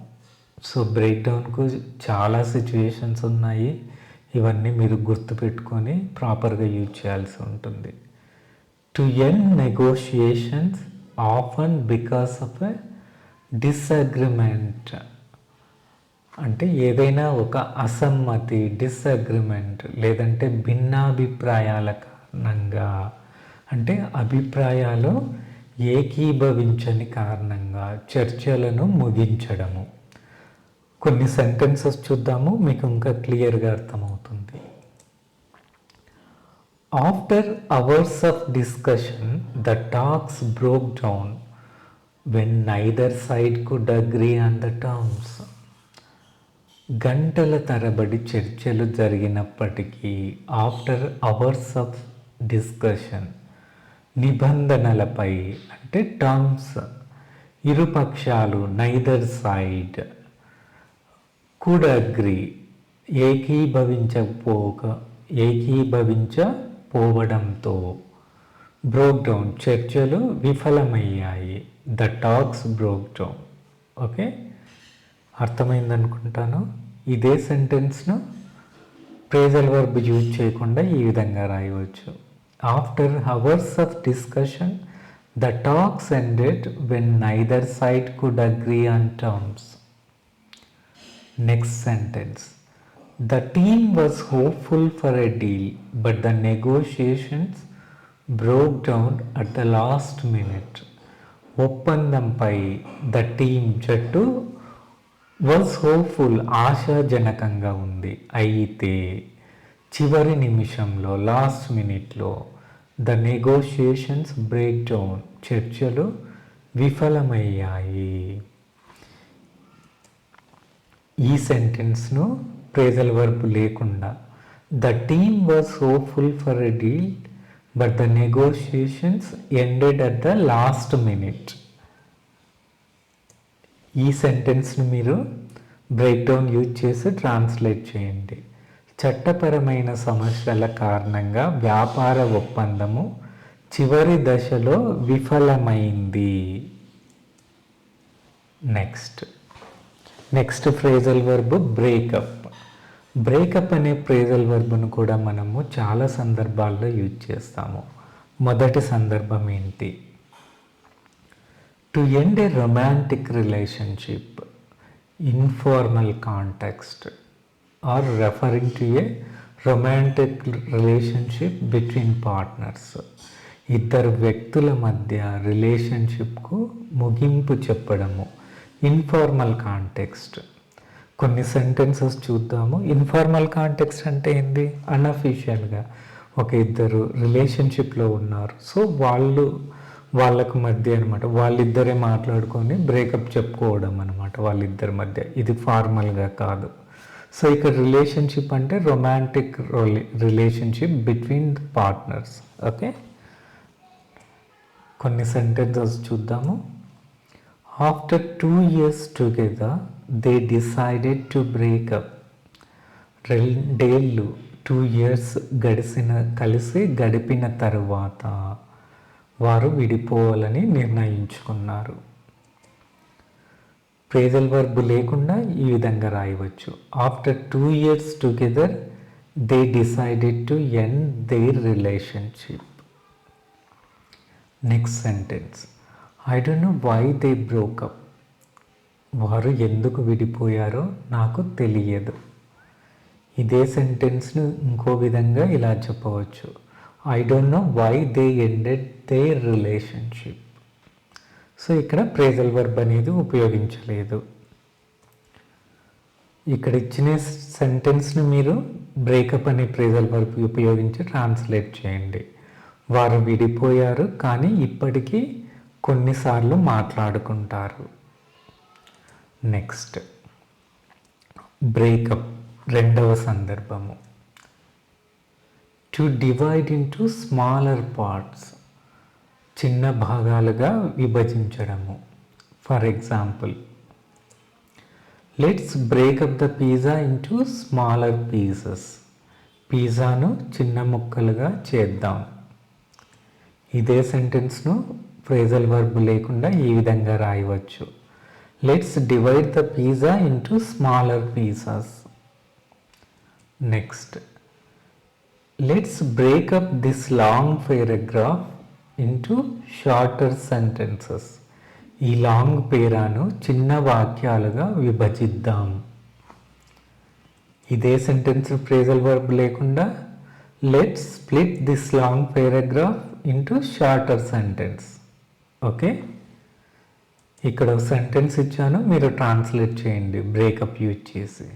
A: సో బ్రేక్ డౌన్కు చాలా సిచ్యువేషన్స్ ఉన్నాయి, ఇవన్నీ మీరు గుర్తుపెట్టుకొని ప్రాపర్గా యూజ్ చేయాల్సి ఉంటుంది. To end negotiations often because of a disagreement, అంటే ఏదైనా ఒక అసమ్మతి, డిసగ్రిమెంట్ లేదంటే భిన్నాభిప్రాయాల కారణంగా, అంటే అభిప్రాయాలు ఏకీభవించని కారణంగా చర్చలను ముగించడము. కొన్ని సెంటెన్సెస్ చూద్దాము, మీకు ఇంకా క్లియర్గా అర్థమవుతుంది. After hours of discussion the talks broke down when neither side could agree on the terms. గంటల తరబడి చర్చలు జరిగినప్పటికీ ఆఫ్టర్ అవర్స్ ఆఫ్ డిస్కషన్, నిబంధనలపై అంటే టర్మ్స్, ఇరుపక్షాలు నైదర్ సైడ్ కుడ్ అగ్రీ ఏకీభవించపోవడంతో బ్రోక్ డౌన్ చర్చలు విఫలమయ్యాయి. The talks broke down. Okay, అర్థమైందనుకుంటాను. ఇదే సెంటెన్స్ను ఫ్రేజల్ వర్బ్ యూజ్ చేయకుండా ఈ విధంగా రాయవచ్చు. After hours of discussion the talks ended when neither side could agree on terms. Next sentence. The team was hopeful for a deal but the negotiations broke down at the last minute. ఒప్పందంపై the team జట్టు was hopeful ఆశాజనకంగా ఉంది, అయితే చివరి నిమిషంలో last మినిట్లో the negotiations break down. చర్చలు విఫలమయ్యాయి. ఈ సెంటెన్స్ను ప్రేజల్ వర్బ్ లేకుండా the team was hopeful for a deal but the negotiations ended at the last minute. ఈ సెంటెన్స్ను మీరు బ్రేక్ డౌన్ యూజ్ చేసి ట్రాన్స్లేట్ చేయండి. చట్టపరమైన సమస్యల కారణంగా వ్యాపార ఒప్పందము చివరి దశలో విఫలమైంది. Next phrasal verb breakup. Breakup అనే ఫ్రేజల్ వర్బ్ను కూడా మనము చాలా సందర్భాల్లో యూజ్ చేస్తాము. మొదటి సందర్భం ఏంటి? To end a romantic relationship, informal context or referring to a romantic relationship between partners. ఇద్దరు వ్యక్తుల మధ్య రిలేషన్షిప్కు ముగింపు చెప్పడము. Informal context. కొన్ని సెంటెన్సెస్ చూద్దాము. ఇన్ఫార్మల్ కాంటెక్స్ట్ అంటే ఏంది? అన్అఫీషియల్గా ఒక ఇద్దరు రిలేషన్షిప్లో ఉన్నారు, సో వాళ్ళకు మధ్య అనమాట, వాళ్ళిద్దరే మాట్లాడుకొని బ్రేకప్ చెప్పుకోవడం అనమాట వాళ్ళిద్దరి మధ్య. ఇది ఫార్మల్గా కాదు. సో ఇక్కడ రిలేషన్షిప్ అంటే romantic relationship between partners. Okay, కొన్ని సెంటెన్సెస్ చూద్దాము. After 2 years together, they decided to break up. 2 years కలిసి గడిపిన తరువాత వారు విడిపోవాలని నిర్ణయించుకున్నారు. ఫ్రేజల్ వర్బ్ లేకుండా ఈ విధంగా రాయవచ్చు. After 2 years together, they decided to end their relationship. Next sentence, I don't know why they broke up. వారు ఎందుకు విడిపోయారో నాకు తెలియదు. ఇదే సెంటెన్స్ను ఇంకో విధంగా ఇలా చెప్పవచ్చు. I don't know why they ended their relationship. So ఇక్కడ ఫ్రేజల్ వర్బ్ అనేది ఉపయోగించలేదు. ఇక్కడ ఇచ్చిన సెంటెన్స్ను మీరు బ్రేకప్ అనే ఫ్రేజల్ వర్బ్ ఉపయోగించి ట్రాన్స్లేట్ చేయండి. వారు విడిపోయారు కానీ ఇప్పటికీ కొన్నిసార్లు మాట్లాడుకుంటారు. నెక్స్ట్ బ్రేకప్ రెండవ సందర్భము. To divide into smaller parts, చిన్న భాగాలుగా విభజించడము. For example, let's break up the pizza into smaller pieces. పిజ్జాను చిన్న ముక్కలుగా చేద్దాం. ఇదే సెంటెన్స్ను ఫ్రేజల్ వర్బ్ లేకుండా ఈ విధంగా రాయవచ్చు. Let's divide the pizza into smaller pieces. Next, let's breakup this long paragraph into shorter sentences. ఈ లాంగ్ పేరాను చిన్న వాక్యాలుగా విభజిద్దాం. ఇదే సెంటెన్స్ ఫ్రేజల్ వర్బ్ లేకుండా let's split this long paragraph into shorter sentence. Okay, ఇక్కడ sentence ఇచ్చాను, మీరు ట్రాన్స్లేట్ చేయండి breakup use చేసి.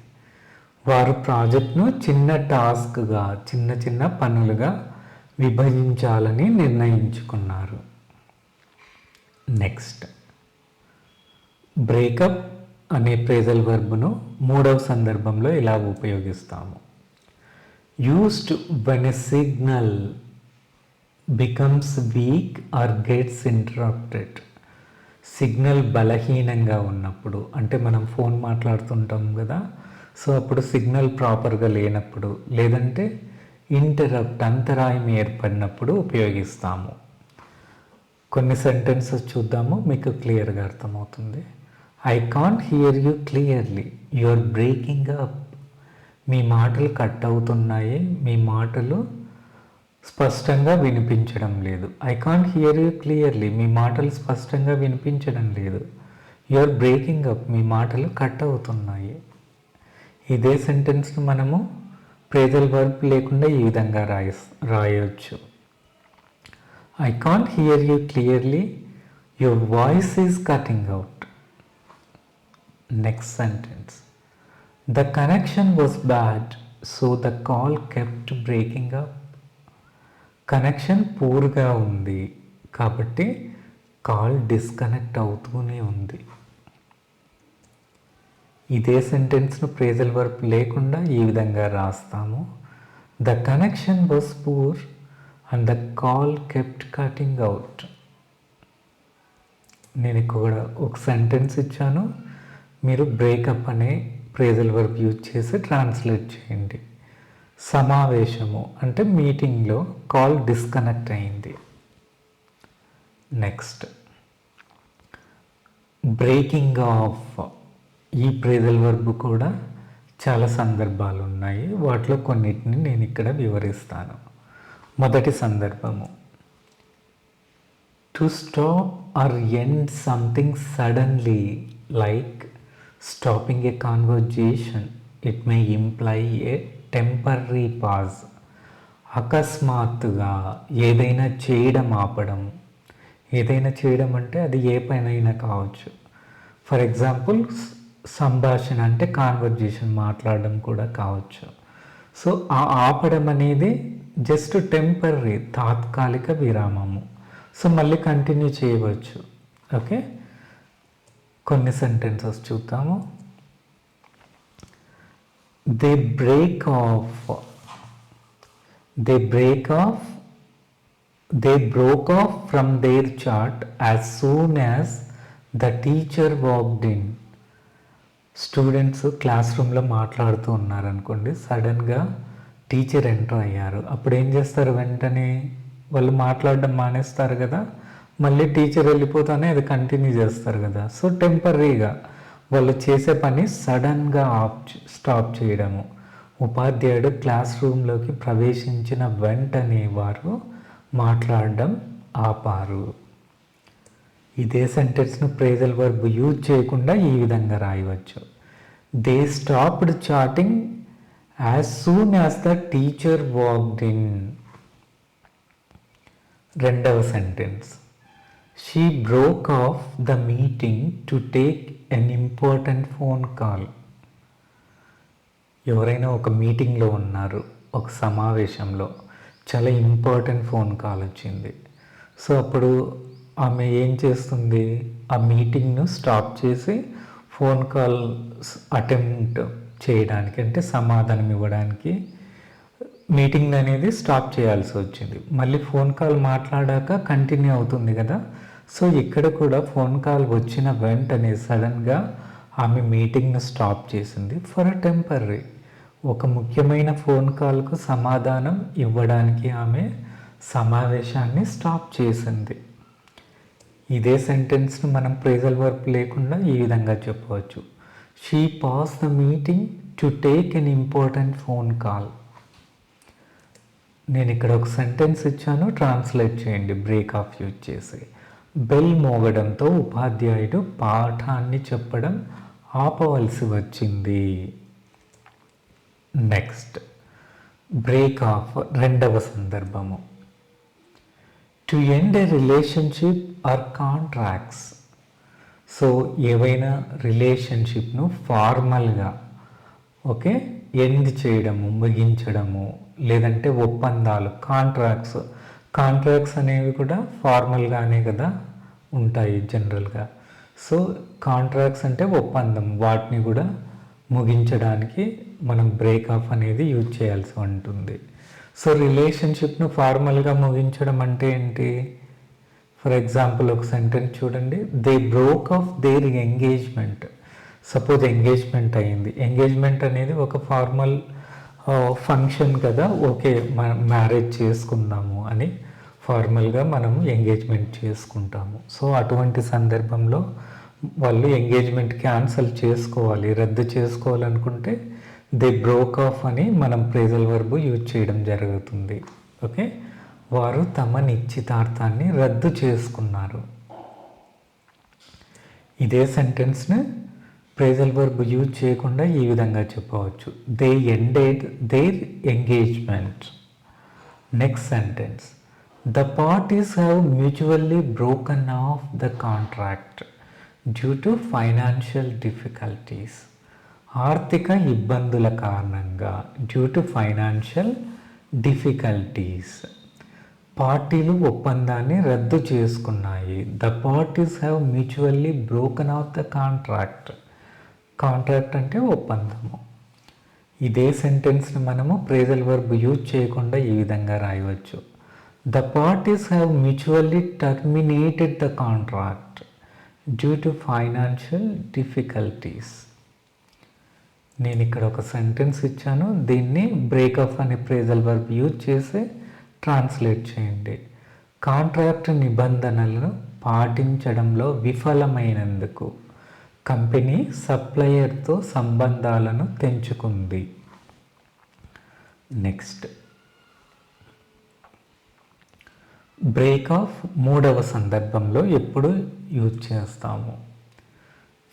A: వారు ప్రాజెక్ట్ను చిన్న టాస్క్గా, చిన్న చిన్న పనులుగా విభజించాలని నిర్ణయించుకున్నారు. నెక్స్ట్, బ్రేకప్ అనే ఫ్రేజల్ వర్బ్ను మూడవ సందర్భంలో ఇలా ఉపయోగిస్తాము. Used when a signal becomes week or gets interrupted. Signal బలహీనంగా ఉన్నప్పుడు, అంటే మనం ఫోన్ మాట్లాడుతుంటాం కదా, సో అప్పుడు సిగ్నల్ ప్రాపర్గా లేనప్పుడు, లేదంటే అంతరాయం ఏర్పడినప్పుడు ఉపయోగిస్తాము. కొన్ని సెంటెన్సెస్ చూద్దాము, మీకు క్లియర్గా అర్థమవుతుంది. I can't hear you clearly, you are breaking up. మీ మాటలు కట్ అవుతున్నాయి, మీ మాటలు స్పష్టంగా వినిపించడం లేదు. I can't hear you clearly, మీ మాటలు స్పష్టంగా వినిపించడం లేదు. యు ఆర్ బ్రేకింగ్ అప్, మీ మాటలు కట్ అవుతున్నాయి. ఇదే సెంటెన్స్ను మనము ఫ్రేజల్ వర్బ్ లేకుండా ఈ విధంగా రాయవచ్చు. I can't hear you clearly, your voice is cutting out. Next sentence, the connection was bad so the call kept breaking up. Connection పూర్గా ఉంది కాబట్టి కాల్ డిస్కనెక్ట్ అవుతూనే ఉంది. ఇదే సెంటెన్స్ను ఫ్రేజల్ వర్బ్ లేకుండా ఈ విధంగా రాస్తాము. The connection was poor and the call kept cutting out. నేను ఇక్కడ ఒక సెంటెన్స్ ఇచ్చాను, మీరు బ్రేకప్ అనే ఫ్రేజల్ వర్బ్ యూజ్ చేసి ట్రాన్స్లేట్ చేయండి. సమావేశము అంటే మీటింగ్లో కాల్ డిస్కనెక్ట్ అయింది. Next breaking of. ఈ ఫ్రేజల్ వర్బ్ కూడా చాలా సందర్భాలు ఉన్నాయి, వాటిలో కొన్నిటిని నేను ఇక్కడ వివరిస్తాను. మొదటి సందర్భము, to stop or end something suddenly like stopping a conversation. It may imply a temporary pause. అకస్మాత్తుగా ఏదైనా చేయడం ఆపడం. ఏదైనా చేయడం అంటే అది ఏ పనైనా కావచ్చు. ఫర్ ఎగ్జాంపుల్ సంభాషణ అంటే కాన్వర్జేషన్, మాట్లాడడం కూడా కావచ్చు. సో ఆ ఆపడం అనేది జస్ట్ టెంపరీ, తాత్కాలిక విరామము. సో మళ్ళీ కంటిన్యూ చేయవచ్చు. ఓకే, కొన్ని సెంటెన్సెస్ చూద్దాము. They break of. They broke off from their chat as soon as the teacher walked in. Students class రూమ్లో మాట్లాడుతూ ఉన్నారనుకోండి, సడన్గా టీచర్ ఎంటర్ అయ్యారు. అప్పుడు ఏం చేస్తారు, వెంటనే వాళ్ళు మాట్లాడడం మానేస్తారు కదా, మళ్ళీ టీచర్ వెళ్ళిపోతానే అది కంటిన్యూ చేస్తారు కదా. సో టెంపరీగా వాళ్ళు చేసే పని సడన్గా స్టాప్ చేయడము. ఉపాధ్యాయుడు క్లాస్ రూమ్లోకి ప్రవేశించిన వెంటనే వారు మాట్లాడడం ఆపారు. ఇదే సెంటెన్స్ను ఫ్రేజల్ వర్బ్ యూజ్ చేయకుండా ఈ విధంగా రాయవచ్చు. They stopped chatting as soon as the teacher walked in. రెండవ sentence, she broke off the meeting to take an important phone call. ఎవరైనా ఒక మీటింగ్లో ఉన్నారు, ఒక సమావేశంలో, చాలా ఇంపార్టెంట్ ఫోన్ కాల్ వచ్చింది. సో అప్పుడు ఆమె ఏం చేస్తుంది, ఆ మీటింగ్ను స్టాప్ చేసి ఫోన్ కాల్ అటెంప్ట్ చేయడానికి, అంటే సమాధానం ఇవ్వడానికి మీటింగ్ అనేది స్టాప్ చేయాల్సి వచ్చింది. మళ్ళీ ఫోన్ కాల్ మాట్లాడాక కంటిన్యూ అవుతుంది కదా. సో ఇక్కడ కూడా ఫోన్ కాల్ వచ్చిన వెంటనే సడన్గా ఆమె మీటింగ్ను స్టాప్ చేసింది ఫర్ అ టెంపరీ. ఒక ముఖ్యమైన ఫోన్ కాల్కు సమాధానం ఇవ్వడానికి ఆమె సమావేశాన్ని స్టాప్ చేసింది. ఇదే సెంటెన్స్ను మనం ఫ్రేజల్ వర్బ్ లేకుండా ఈ విధంగా చెప్పవచ్చు. She pass the meeting to take an important phone call. నేను ఇక్కడ ఒక సెంటెన్స్ ఇచ్చాను, ట్రాన్స్లేట్ చేయండి బ్రేక్ ఆఫ్ యూజ్ చేసి. బెల్ మోగడంతో ఉపాధ్యాయుడు పాఠాన్ని చెప్పడం ఆపవలసి వచ్చింది. నెక్స్ట్ బ్రేక్ ఆఫ్, రెండవ సందర్భము, to end a relationship or contracts. So ఏవైనా రిలేషన్షిప్ను ఫార్మల్గా ఓకే ఎండ్ చేయడము, ముగించడము, లేదంటే ఒప్పందాలు, కాంట్రాక్ట్స్ అనేవి కూడా ఫార్మల్గానే కదా ఉంటాయి జనరల్గా. సో కాంట్రాక్ట్స్ అంటే ఒప్పందం, వాటిని కూడా ముగించడానికి మనం బ్రేక్ ఆఫ్ అనేది యూజ్ చేయాల్సి ఉంటుంది. సో రిలేషన్షిప్ను ఫార్మల్గా ముగించడం అంటే ఏంటి? ఫర్ ఎగ్జాంపుల్ ఒక సెంటెన్స్ చూడండి, they broke of their engagement. Suppose engagement అయింది. ఎంగేజ్మెంట్ అనేది ఒక ఫార్మల్ ఫంక్షన్ కదా, ఓకే మనం మ్యారేజ్ చేసుకుందాము అని ఫార్మల్గా మనం ఎంగేజ్మెంట్ చేసుకుంటాము. సో అటువంటి సందర్భంలో వాళ్ళు ఎంగేజ్మెంట్ క్యాన్సిల్ చేసుకోవాలి, రద్దు చేసుకోవాలనుకుంటే దే బ్రోక్ ఆఫ్ అని మనం ఫ్రేజల్ వర్బ్ యూజ్ చేయడం జరుగుతుంది. ఓకే, వారు తమ నిశ్చితార్థాన్ని రద్దు చేసుకున్నారు. ఇదే సెంటెన్స్ని ఫ్రేజల్ వర్బ్ యూజ్ చేయకుండా ఈ విధంగా చెప్పవచ్చు, they ended their engagement. Next sentence, the parties have mutually broken off the contract due to financial difficulties. ఆర్థిక ఇబ్బందుల కారణంగా, డ్యూ టు ఫైనాన్షియల్ డిఫికల్టీస్. పార్టీలు ఒప్పందాన్ని రద్దు చేసుకున్నాయి. The parties have mutually broken of the contract. Contract అంటే ఒప్పందము. ఇదే సెంటెన్స్ని మనము ప్రేజల్ వర్బ్ యూజ్ చేయకుండా ఈ విధంగా రాయవచ్చు. The parties have mutually terminated the contract due to financial difficulties. నేను ఇక్కడ ఒక సెంటెన్స్ ఇచ్చాను, దీన్ని బ్రేకప్ అనే ప్రేజల్ వర్బ్ యూజ్ చేసి ట్రాన్స్లేట్ చేయండి. కాంట్రాక్ట్ నిబంధనలను పాటించడంలో విఫలమైనందుకు కంపెనీ సప్లయర్తో సంబంధాలను తెంచుకుంది. నెక్స్ట్, బ్రేక్ ఆఫ్ మూడవ సందర్భంలో ఎప్పుడు యూజ్ చేస్తాము?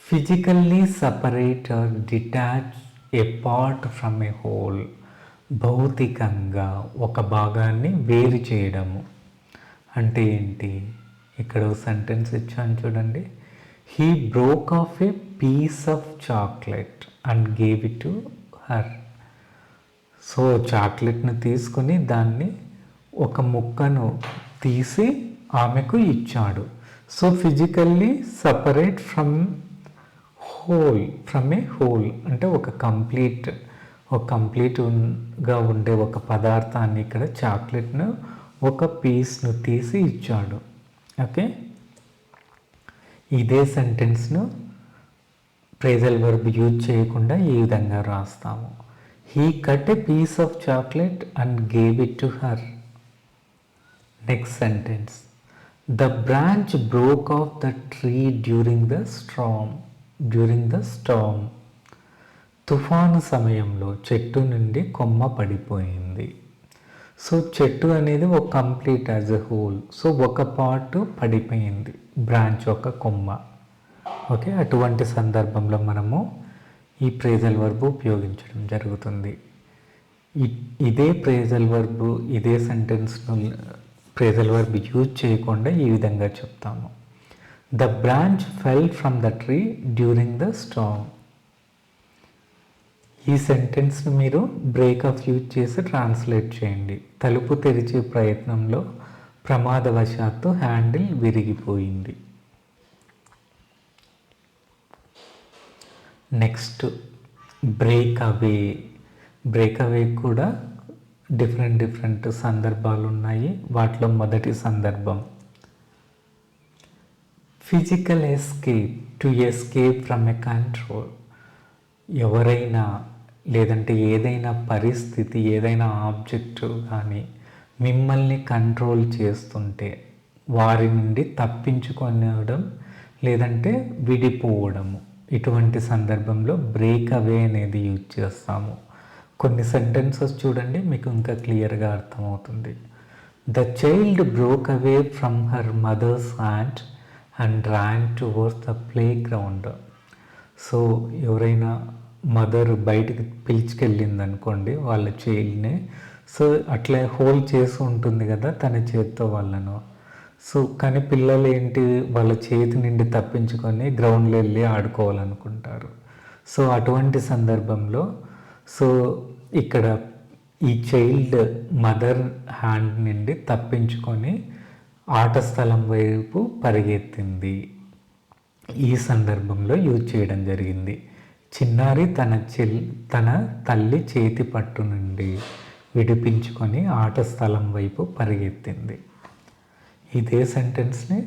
A: Physically separate or detach a part from a whole. భౌతికంగా ఒక భాగాన్ని వేరు చేయడము అంటే ఏంటి? ఇక్కడ సెంటెన్స్ ఇచ్చాను చూడండి. He broke off a piece of chocolate and gave it to her. So చాక్లెట్ను తీసుకుని దాన్ని ఒక ముక్కను తీసి ఆమెకు ఇచ్చాడు. So physically separate from a whole అంటే ఒక కంప్లీట్గా ఉండే ఒక పదార్థాన్ని, ఇక్కడ చాక్లెట్ను ఒక పీస్ను తీసి ఇచ్చాడు. ఓకే, ఇదే సెంటెన్స్ను ప్రేజల్ వర్బ్ యూజ్ చేయకుండా ఈ విధంగా రాస్తాము. He cut a piece of chocolate and gave it to her. Next sentence, the branch broke off the tree during the storm. తుఫాను సమయంలో చెట్టు నుండి కొమ్మ పడిపోయింది. సో చెట్టు అనేది ఒక complete as a whole. So ఒక పార్ట్ పడిపోయింది, బ్రాంచ్ ఒక కొమ్మ. ఓకే, అటువంటి సందర్భంలో మనము ఈ ప్రేజల్ వర్బ్ ఉపయోగించడం జరుగుతుంది. ఇదే ప్రేజల్ వర్బ్, ఇదే సెంటెన్స్ను ప్రేజల్ వర్బ్ యూజ్ చేయకుండా ఈ విధంగా చెప్తాము. The branch fell from the tree during the storm. ఈ సెంటెన్స్ను మీరు బ్రేక్ ఆఫ్ యూజ్ చేసి ట్రాన్స్లేట్ చేయండి. తలుపు తెరిచే ప్రయత్నంలో ప్రమాదవశాత్తు హ్యాండిల్ విరిగిపోయింది. నెక్స్ట్, బ్రేక్ అవే కూడా డిఫరెంట్ సందర్భాలు ఉన్నాయి. వాటిలో మొదటి సందర్భం physical escape, to escape from a control. ఎవరైనా లేదంటే ఏదైనా పరిస్థితి, ఏదైనా ఆబ్జెక్ట్ కానీ మిమ్మల్ని కంట్రోల్ చేస్తుంటే వారి నుండి తప్పించుకొనడం లేదంటే విడిపోవడము, ఇటువంటి సందర్భంలో బ్రేక్ అవే అనేది యూజ్ చేస్తాము. కొన్ని సెంటెన్సెస్ చూడండి, మీకు ఇంకా క్లియర్గా అర్థమవుతుంది. The child broke away from her mother's hand and ran towards the playground. So ఎవరైనా మదర్ బయటికి పిలుచుకెళ్ళింది అనుకోండి వాళ్ళ చైల్డ్ని, సో అట్లా హోల్డ్ చేసి ఉంటుంది కదా తన చేతితో వాళ్ళను. సో కానీ పిల్లలు ఏంటి, వాళ్ళ చేతి నుండి తప్పించుకొని గ్రౌండ్లో వెళ్ళి ఆడుకోవాలనుకుంటారు. సో అటువంటి సందర్భంలో సో ఇక్కడ ఈ చైల్డ్ మదర్ హ్యాండ్ నుండి తప్పించుకొని ఆట స్థలం వైపు పరిగెత్తింది. ఈ సందర్భంలో యూజ్ చేయడం జరిగింది. చిన్నారి తన తల్లి చేతి పట్టు నుండి విడిపించుకొని ఆట స్థలం వైపు పరిగెత్తింది. ఇదే సెంటెన్స్ని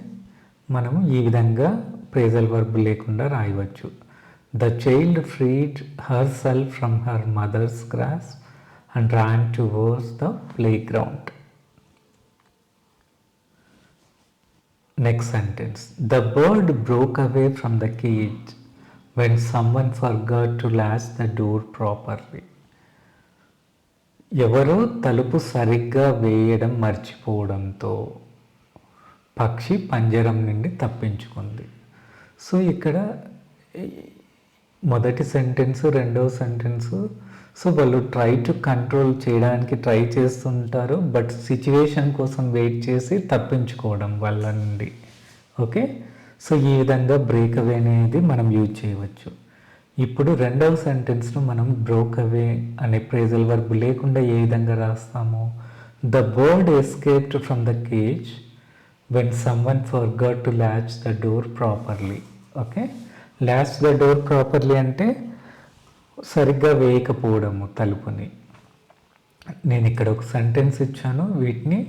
A: మనము ఈ విధంగా ప్రేజల్ వర్బ్ లేకుండా రాయవచ్చు. The child freed herself from her mother's grasp and ran towards the playground. Next sentence, the bird broke away from the cage when someone forgot to latch the door properly. ఎవరో తలుపు సరిగ్గా వేయడం మర్చిపోవడంతో పక్షి పంజరం నుండి తప్పించుకుంది. So ఇక్కడ మొదటి sentence, రెండవ సెంటెన్స్, సో వాళ్ళు ట్రై టు కంట్రోల్ చేయడానికి ట్రై చేస్తుంటారు, బట్ సిచ్యువేషన్ కోసం వెయిట్ చేసి తప్పించుకోవడం వాళ్ళ నుండి. ఓకే, సో ఈ విధంగా బ్రేక్ అవే అనేది మనం యూజ్ చేయవచ్చు. ఇప్పుడు రెండవ సెంటెన్స్ను మనం బ్రోక్ అవే అనే ప్రేజల్ వర్బ్ లేకుండా ఏ విధంగా రాస్తాము? The bird escaped from the cage when someone forgot to latch the door properly. Okay, latch the door properly అంటే సరిగ్గా వేయకపోవడము తలుపుని. నేను ఇక్కడ ఒక సెంటెన్స్ ఇచ్చాను, వీటిని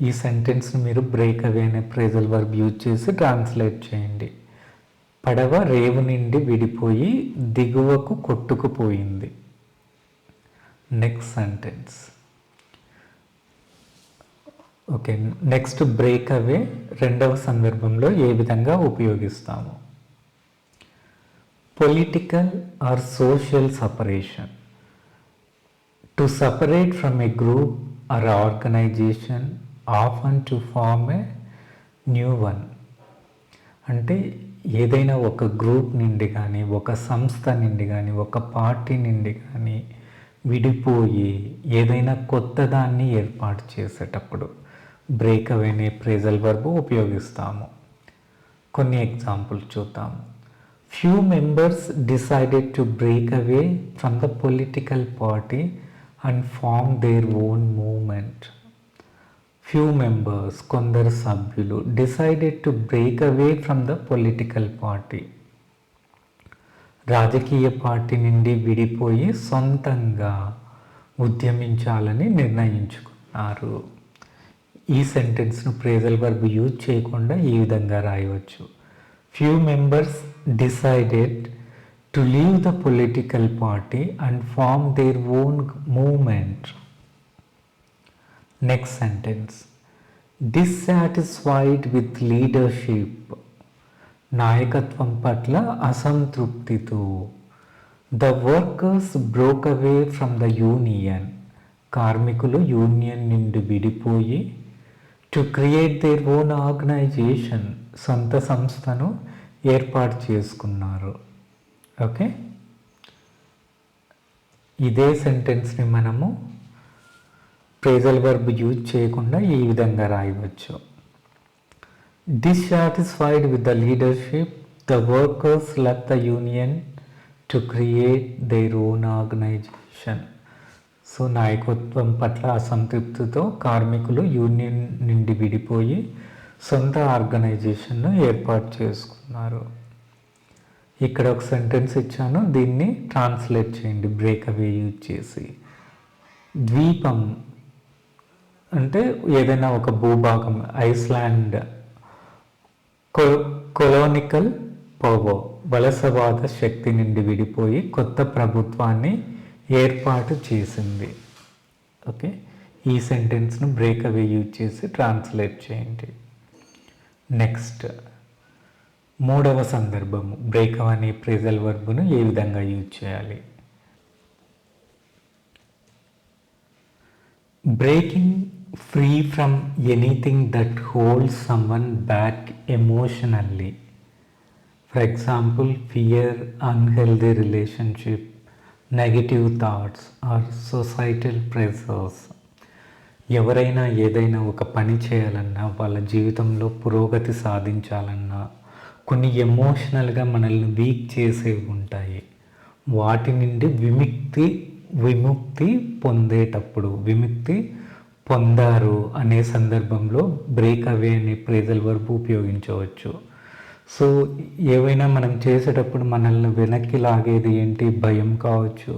A: ఈ సెంటెన్స్ని మీరు బ్రేక్ అవే అనే ఫ్రేజల్ వర్బ్ యూజ్ చేసి ట్రాన్స్లేట్ చేయండి. పడవ రేవు నుండి విడిపోయి దిగువకు కొట్టుకుపోయింది. Next sentence. Okay, next break away రెండవ సందర్భంలో ఏ విధంగా ఉపయోగిస్తాము? Political or social separation. To separate from a group or organization often to form a new one. అంటే ఏదైనా ఒక గ్రూప్ నుండి కానీ, ఒక సంస్థ నుండి కానీ, ఒక పార్టీ నుండి కానీ విడిపోయి ఏదైనా కొత్త దాన్ని ఏర్పాటు చేసేటప్పుడు బ్రేక్ అవే అనే ఫ్రేజల్ వర్బ్ ఉపయోగిస్తాము. కొన్ని ఎగ్జాంపుల్స్ చూద్దాము. Few members decided to break away from the political party and form their own movement. Few members, కొందరు సభ్యులు, decided to break away from the political party, రాజకీయ పార్టీ నుండి విడిపోయి సొంతంగా ఉద్యమించాలని నిర్ణయించుకున్నారు. ఈ సెంటెన్స్ను ఫ్రేజల్ వర్బ్ యూజ్ చేయకుండా ఈ విధంగా రాయవచ్చు. Few members decided to leave the political party and form their own movement. Next sentence. Dissatisfied with leadership. నాయకత్వం పట్ల అసంతృప్తితో. The workers broke away from the union. కార్మికులు యూనియన్ నుండి విడిపోయి to create their own organisation, సొంత సంస్థను ఏర్పాటు చేసుకున్నారు. ఓకే, ఇదే సెంటెన్స్ని మనము ఫ్రేజల్ వర్బ్ యూజ్ చేయకుండా ఈ విధంగా రాయవచ్చు. Dissatisfied with the leadership, the workers left the union to create their own organization. So నాయకత్వం పట్ల అసంతృప్తితో కార్మికులు యూనియన్ నుండి విడిపోయి సొంత ఆర్గనైజేషన్ను ఏర్పాటు చేసుకున్నారు. ఇక్కడ ఒక సెంటెన్స్ ఇచ్చాను, దీన్ని ట్రాన్స్లేట్ చేయండి బ్రేక్ అవే యూజ్ చేసి. ద్వీపం అంటే ఏదైనా ఒక భూభాగం. ఐస్లాండ్ కొలోనికల్ పవర్, వలసవాద శక్తి నుండి విడిపోయి కొత్త ప్రభుత్వాన్ని ఏర్పాటు చేసింది. ఓకే, ఈ సెంటెన్స్ను బ్రేక్ అవే యూజ్ చేసి ట్రాన్స్లేట్ చేయండి. నెక్స్ట్ మూడవ సందర్భము, బ్రేక్ అవే అనే ఫ్రేజల్ వర్బ్ను ఏ విధంగా యూజ్ చేయాలి? Breaking free from anything that holds someone back emotionally. For example, fear, unhealthy relationship, negative thoughts or societal pressures. ఎవరైనా ఏదైనా ఒక పని చేయాలన్నా, వాళ్ళ జీవితంలో పురోగతి సాధించాలన్నా కొన్ని ఎమోషనల్గా మనల్ని వీక్ చేసేవి ఉంటాయి. వాటి నుండి విముక్తి పొందేటప్పుడు, విముక్తి పొందారు అనే సందర్భంలో బ్రేక్ అవే అనే ఫ్రేజల్ వర్బ్ ఉపయోగించవచ్చు. సో ఏవైనా మనం చేసేటప్పుడు మనల్ని వెనక్కి లాగేది ఏంటి? భయం కావచ్చు,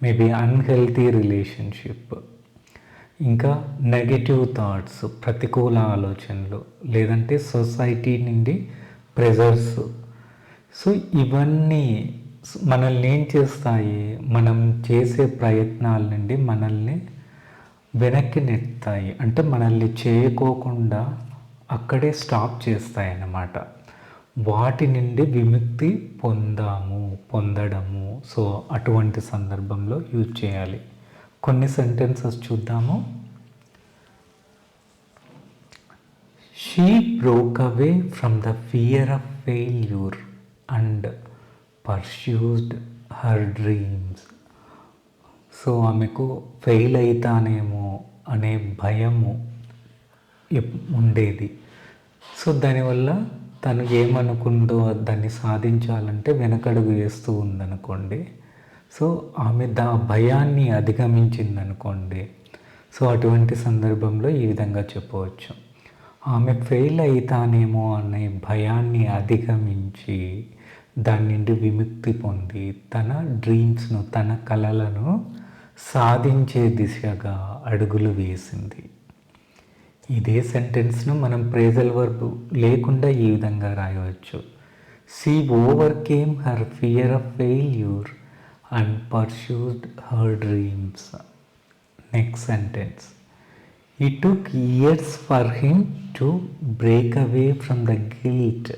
A: మేబీ అన్హెల్తీ రిలేషన్షిప్, ఇంకా నెగటివ్ థాట్స్, ప్రతికూల ఆలోచనలు, లేదంటే సొసైటీ నుండి ప్రెజర్స్. సో ఇవన్నీ మనల్ని ఏం చేస్తాయి? మనం చేసే ప్రయత్నాల నుండి మనల్ని వెనక్కి నెడతాయి. అంటే మనల్ని చేయకోకుండా అక్కడే స్టాప్ చేస్తాయి అన్నమాట. వాటి నుండి విముక్తి పొందడము. సో అటువంటి సందర్భంలో యూజ్ చేయాలి. కొన్ని సెంటెన్సెస్ చూద్దాము. She broke away from the fear of failure and pursued her dreams. So ఆమెకు ఫెయిల్ అవుతానేమో అనే భయము ఉండేది. సో దానివల్ల తను ఏమనుకుందో దాన్ని సాధించాలంటే వెనకడుగు వేస్తూ ఉందనుకోండి. సో ఆమె భయాన్ని అధిగమించింది అనుకోండి. సో అటువంటి సందర్భంలో ఈ విధంగా చెప్పవచ్చు. ఆమె ఫెయిల్ అవుతానేమో అనే భయాన్ని అధిగమించి దాని నుండి విముక్తి పొంది తన డ్రీమ్స్ను, తన కలలను సాధించే దిశగా అడుగులు వేసింది. ఇదే సెంటెన్స్ను మనం ప్రేజల్ వర్బ్ లేకుండా ఈ విధంగా రాయవచ్చు. She overcame her fear of failure and pursued her dreams. Next sentence. It took years for him to break away from the guilt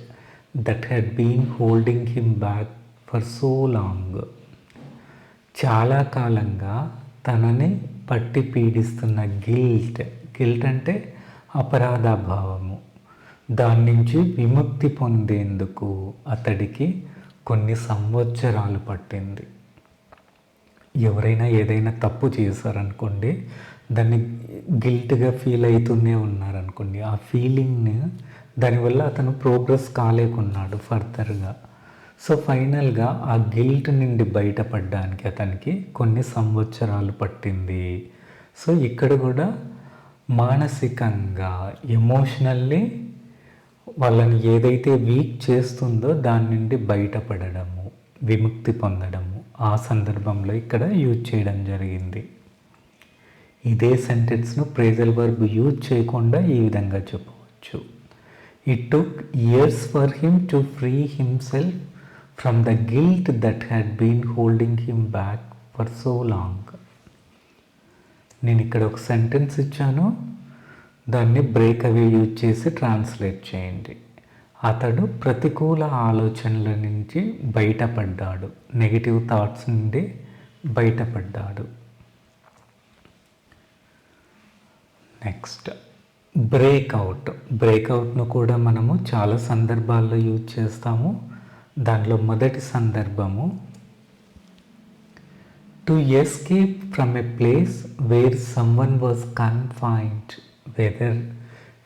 A: that had been holding him back for so long. చాలా కాలంగా తనని పట్టి పీడిస్తున్న guilt అంటే అపరాధ భావము, దాని నుంచి విముక్తి పొందేందుకు అతడికి కొన్ని సంవత్సరాలు పట్టింది. ఎవరైనా ఏదైనా తప్పు చేశారనుకోండి, దాన్ని గిల్ట్గా ఫీల్ అవుతూనే ఉన్నారనుకోండి, ఆ ఫీలింగ్ని దానివల్ల అతను ప్రోగ్రెస్ కాలేకున్నాడు ఫర్దర్గా. సో ఫైనల్గా ఆ గిల్ట్ నుండి బయటపడడానికి అతనికి కొన్ని సంవత్సరాలు పట్టింది. సో ఇక్కడ కూడా మానసికంగా, ఎమోషనల్లీ వాళ్ళని ఏదైతే వీక్ చేస్తుందో దాని నుండి బయటపడడము, విముక్తి పొందడము, ఆ సందర్భంలో ఇక్కడ యూజ్ చేయడం జరిగింది. ఇదే సెంటెన్స్ను ప్రేజల్ వర్బ్ యూజ్ చేయకుండా ఈ విధంగా చెప్పవచ్చు. It took years for him to free himself from the guilt that had been holding him back for so long. నేను ఇక్కడ ఒక సెంటెన్స్ ఇచ్చాను, దాన్ని బ్రేక్ అవే యూజ్ చేసి ట్రాన్స్లేట్ చేయండి. అతడు ప్రతికూల ఆలోచనల నుంచి బయటపడ్డాడు, నెగిటివ్ థాట్స్ నుండి బయటపడ్డాడు. నెక్స్ట్ బ్రేక్అవుట్ను కూడా మనము చాలా సందర్భాల్లో యూజ్ చేస్తాము. దానిలో మొదటి సందర్భము to escape from a place where someone was confined, whether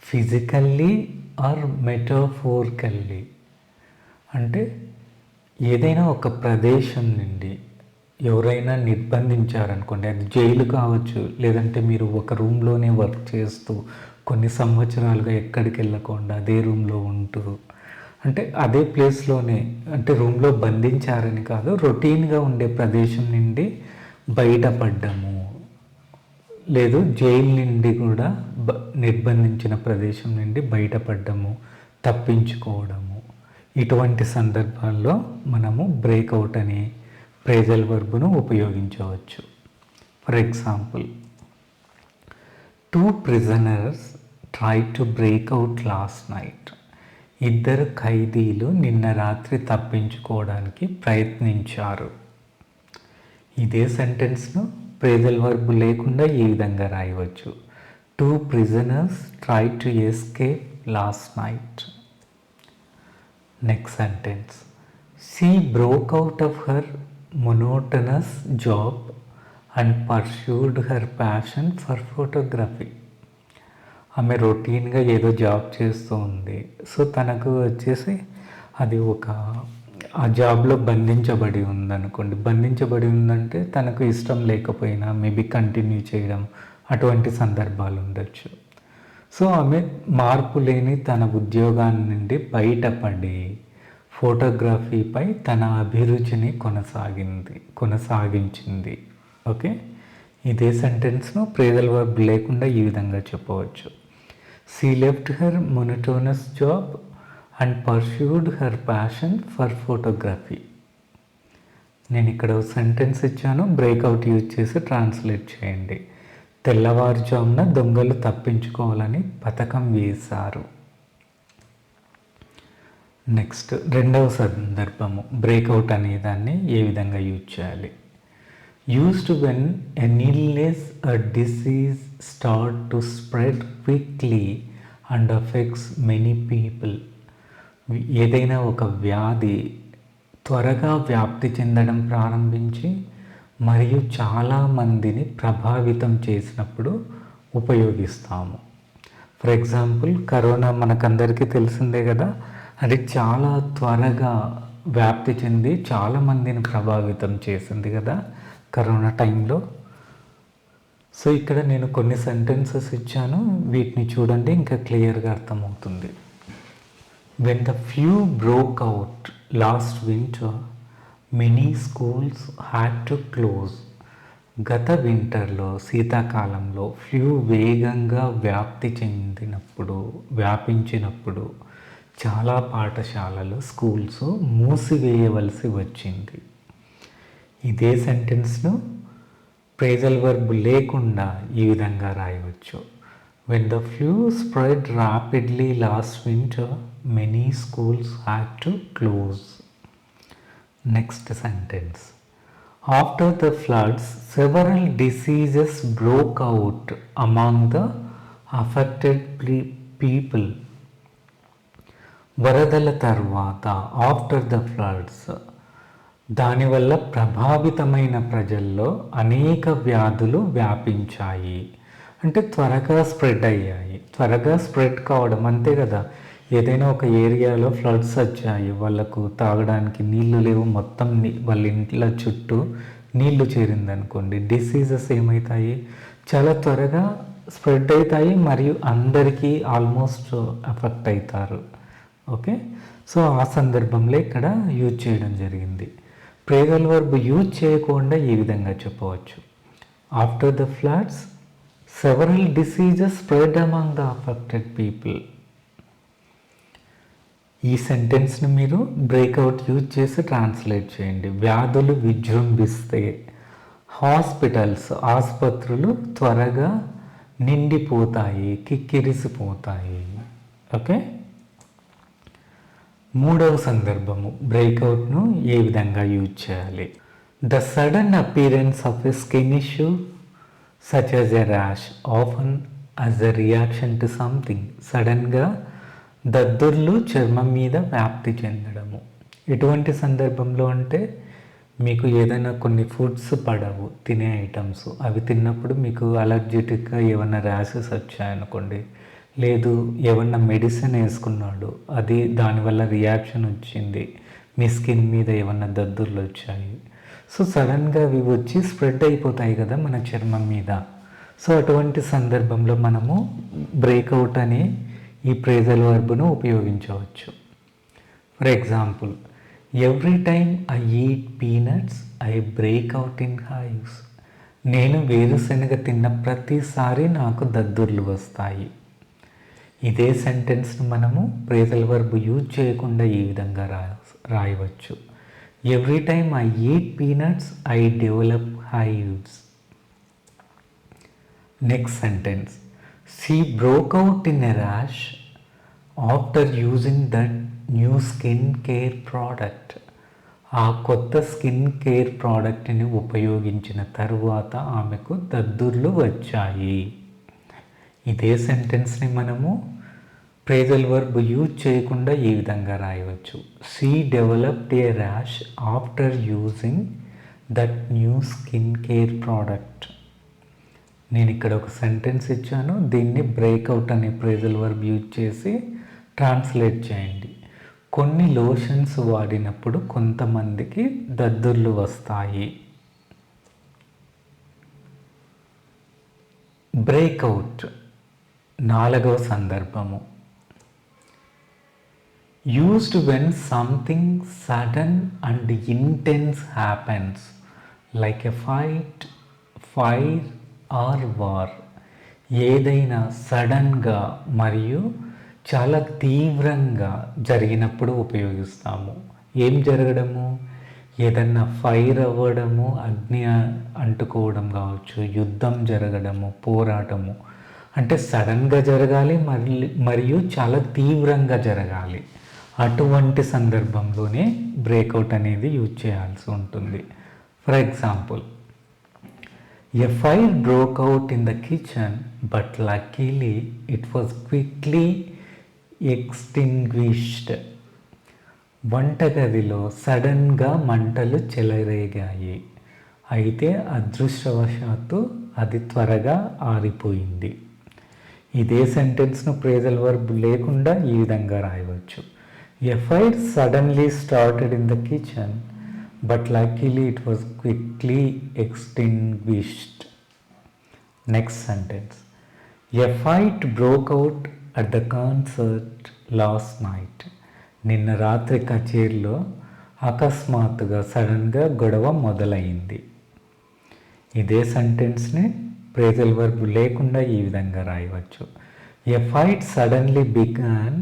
A: physically or metaphorically. అంటే ఏదైనా ఒక ప్రదేశం నుండి ఎవరైనా నిర్బంధించారనుకోండి, అది జైలు కావచ్చు, లేదంటే మీరు ఒక రూమ్లోనే వర్క్ చేస్తూ కొన్ని సంవత్సరాలుగా ఎక్కడికి వెళ్ళకుండా అదే రూమ్లో ఉంటూ, అంటే అదే ప్లేస్లోనే, అంటే రూమ్లో బంధించారని కాదు, రొటీన్గా ఉండే ప్రదేశం నుండి బయటపడ్డము, లేదు జైలు నుండి కూడా నిర్బంధించిన ప్రదేశం నుండి బయటపడ్డము, తప్పించుకోవడము. ఇటువంటి సందర్భాల్లో మనము బ్రేక్అవుట్ అనే ప్రేజల్ వర్బ్ను ఉపయోగించవచ్చు. For example, 2 prisoners tried to break out last night. 2 ఖైదీలు నిన్న రాత్రి తప్పించుకోవడానికి ప్రయత్నించారు. ఇదే సెంటెన్స్ను ప్రేజల్ వర్బ్ లేకుండా ఈ విధంగా రాయవచ్చు. 2 prisoners tried to escape last night. Next sentence. She broke out of her monotonous job and pursued her passion for photography. ఆమె రొటీన్గా ఏదో జాబ్ చేస్తూ ఉంది. సో తనకు వచ్చేసి అది ఆ జాబ్లో బంధించబడి ఉందనుకోండి. బంధించబడి ఉందంటే తనకు ఇష్టం లేకపోయినా మేబీ కంటిన్యూ చేయడం, అటువంటి సందర్భాలు ఉండొచ్చు. సో ఆమె మార్పు లేని తన ఉద్యోగాన్ని నుండి బయటపడి ఫోటోగ్రఫీపై తన అభిరుచిని కొనసాగించింది. ఓకే, ఇదే సెంటెన్స్ను ప్రేజల్ వర్బ్ లేకుండా ఈ విధంగా చెప్పవచ్చు. She left her monotonous job and pursued her passion for photography. నేను ఇక్కడ సెంటెన్స్ ఇచ్చాను, బ్రేక్అవుట్ యూజ్ చేసి ట్రాన్స్లేట్ చేయండి. తెల్లవారుజామున దొంగలు తప్పించుకోవాలని పథకం వేశారు. నెక్స్ట్ రెండవ సందర్భము, బ్రేక్అవుట్ అనే దాన్ని ఏ విధంగా యూజ్ చేయాలి. Used when an illness a disease start to spread quickly and affects many people. ఏదైనా ఒక వ్యాధి త్వరగా వ్యాప్తి చెందడం ప్రారంభించి మరియు చాలామందిని ప్రభావితం చేసినప్పుడు ఉపయోగిస్తాము. ఫర్ ఎగ్జాంపుల్, కరోనా మనకందరికీ తెలిసిందే కదా, అది చాలా త్వరగా వ్యాప్తి చెంది చాలామందిని ప్రభావితం చేసింది కదా కరోనా టైంలో. సో ఇక్కడ నేను కొన్ని సెంటెన్సెస్ ఇచ్చాను, వీటిని చూడండి, ఇంకా క్లియర్గా అర్థమవుతుంది. When the flu broke out last winter many schools had to close. గత వింటర్లో, శీతాకాలంలో ఫ్లూ వేగంగా వ్యాపించినప్పుడు చాలా పాఠశాలలు, స్కూల్స్ మూసివేయవలసి వచ్చింది. ఇదే సెంటెన్స్ను ప్రేజల్ వర్బ్ లేకుండా ఈ విధంగా రాయవచ్చు. When the flu spread rapidly last winter many schools had to close. Next sentence. After the floods several diseases broke out among the affected people. వరదల తర్వాత, ఆఫ్టర్ ద ఫ్లడ్స్, దానివల్ల ప్రభావితమైన ప్రజల్లో అనేక వ్యాధులు వ్యాపించాయి. అంటే త్వరగా స్ప్రెడ్ అయ్యాయి. త్వరగా స్ప్రెడ్ కావడం అంతే కదా. ఏదైనా ఒక ఏరియాలో ఫ్లడ్స్ వచ్చాయి, వాళ్ళకు తాగడానికి నీళ్లు లేవు, మొత్తం వాళ్ళ ఇంట్ల చుట్టూ నీళ్లు చేరిందనుకోండి, డిసీజెస్ ఏమవుతాయి, చాలా త్వరగా స్ప్రెడ్ అవుతాయి మరియు అందరికీ ఆల్మోస్ట్ ఎఫెక్ట్ అవుతారు. ఓకే, సో ఆ సందర్భంలో ఇక్కడ యూజ్ చేయడం జరిగింది. ప్రేజల్ వర్బ్ యూజ్ చేయకుండా ఈ విధంగా చెప్పవచ్చు. After the floods several diseases spread among the affected people. ఈ సెంటెన్స్ని మీరు బ్రేక్అవుట్ యూజ్ చేసి ట్రాన్స్లేట్ చేయండి. వ్యాధులు విజృంభిస్తే, ఆసుపత్రులు త్వరగా నిండిపోతాయి, కిక్కిరిసిపోతాయి. ఓకే, మూడవ సందర్భము బ్రేక్అవుట్ను ఏ విధంగా యూజ్ చేయాలి. The sudden appearance of a skin issue such as a rash often as a reaction to something. సడన్గా దద్దుర్లు చర్మం మీద వ్యాప్తి చెందడము. ఎటువంటి సందర్భంలో అంటే మీకు ఏదైనా కొన్ని ఫుడ్స్ పడవు, తినే ఐటమ్స్, అవి తిన్నప్పుడు మీకు అలర్జెటిక్గా ఏమైనా ర్యాషెస్ వచ్చాయనుకోండి, లేదు ఏమన్నా మెడిసిన్ వేసుకున్నాడు, అది దానివల్ల రియాక్షన్ వచ్చింది, మీ స్కిన్ మీద ఏమన్నా దద్దుర్లు వచ్చాయి, సో సడన్గా అవి వచ్చి స్ప్రెడ్ అయిపోతాయి కదా మన చర్మం మీద. సో అటువంటి సందర్భంలో మనము బ్రేక్అవుట్ అనే ఈ ప్రేజల్ వర్బ్ను ఉపయోగించవచ్చు. For example, every time I eat peanuts I breakout in hives. నేను వేరుశనగ తిన్న ప్రతిసారి నాకు దద్దుర్లు వస్తాయి. ఇదే సెంటెన్స్ను మనము ప్రేజల్ వర్బ్ యూజ్ చేయకుండా ఈ విధంగా రాయవచ్చు. Every time I eat peanuts I develop hives. Next sentence. She broke out in a rash after using that new skin care product. ఆ కొత్త స్కిన్ కేర్ ప్రోడక్ట్ని ఉపయోగించిన తరువాత ఆమెకు దద్దుర్లు వచ్చాయి. ఇదే సెంటెన్స్ని మనము ప్రేజల్ వర్బ్ యూజ్ చేయకుండా ఈ విధంగా రాయవచ్చు. She developed A rash after using that new skin care product. నేను ఇక్కడ ఒక సెంటెన్స్ ఇచ్చాను, దీన్ని బ్రేక్అవుట్ అనే ప్రేజల్ వర్బ్ యూజ్ చేసి ట్రాన్స్లేట్ చేయండి. కొన్ని లోషన్స్ వాడినప్పుడు కొంతమందికి దద్దుర్లు వస్తాయి. బ్రేక్అవుట్ నాలుగవ సందర్భము. Used when something sudden and intense happens like a fight, fire or war. ఏదైనా సడన్గా మరియు చాలా తీవ్రంగా జరిగినప్పుడు ఉపయోగిస్తాము. ఏం జరగడము, ఏదన్నా ఫైర్ అవ్వడము, అగ్ని అంటుకోవడం కావచ్చు, యుద్ధం జరగడము, పోరాటము. అంటే సడన్గా జరగాలి మరియు చాలా తీవ్రంగా జరగాలి. అటువంటి సందర్భంలోనే బ్రేక్అవుట్ అనేది యూజ్ చేయాల్సి ఉంటుంది. For example, a fire broke out in the kitchen but luckily it was quickly extinguished. వంటగదిలో సడన్గా మంటలు చెలరేగాయి, అయితే అదృష్టవశాత్తు అది త్వరగా ఆరిపోయింది. ఇదే సెంటెన్స్ను ప్రేజల్ వర్బ్ లేకుండా ఈ విధంగా రాయవచ్చు. A fire suddenly started in the kitchen but luckily it was quickly extinguished. Next sentence, a fight broke out at the concert last night. నిన్న రాత్రి కచేరీలో అకస్మాత్తుగా సడన్గా గొడవ మొదలైంది. ఇదే సెంటెన్స్ని ప్రేజల్ వర్బ్ లేకుండా ఈ విధంగా రాయవచ్చు. A fight suddenly began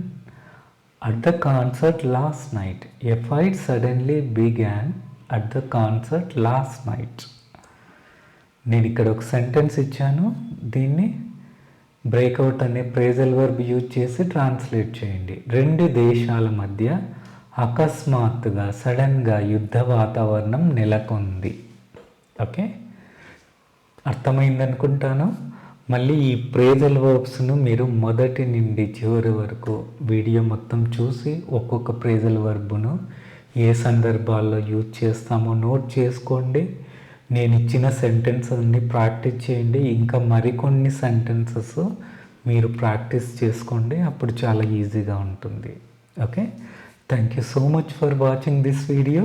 A: at the concert last night. A fight suddenly began at the concert last night. నేను ఇక్కడ ఒక సెంటెన్స్ ఇచ్చాను, దీన్ని బ్రేక్అవుట్ అనే ప్రేజల్ వర్బ్ యూజ్ చేసి ట్రాన్స్లేట్ చేయండి. రెండు దేశాల మధ్య అకస్మాత్తుగా సడన్గా యుద్ధ వాతావరణం నెలకొంది. ఓకే, అర్థమైంది అనుకుంటాను. మళ్ళీ ఈ ప్రేజల్ వర్బ్స్ను మీరు మొదటి నుండి చివరి వరకు వీడియో మొత్తం చూసి ఒక్కొక్క ప్రేజల్ వర్బ్ను ఏ సందర్భాల్లో యూజ్ చేస్తామో నోట్ చేసుకోండి. నేను ఇచ్చిన సెంటెన్స్ అన్ని ప్రాక్టీస్ చేయండి. ఇంకా మరికొన్ని సెంటెన్సెస్ మీరు ప్రాక్టీస్ చేసుకోండి, అప్పుడు చాలా ఈజీగా ఉంటుంది. Okay, thank you so much for watching this video.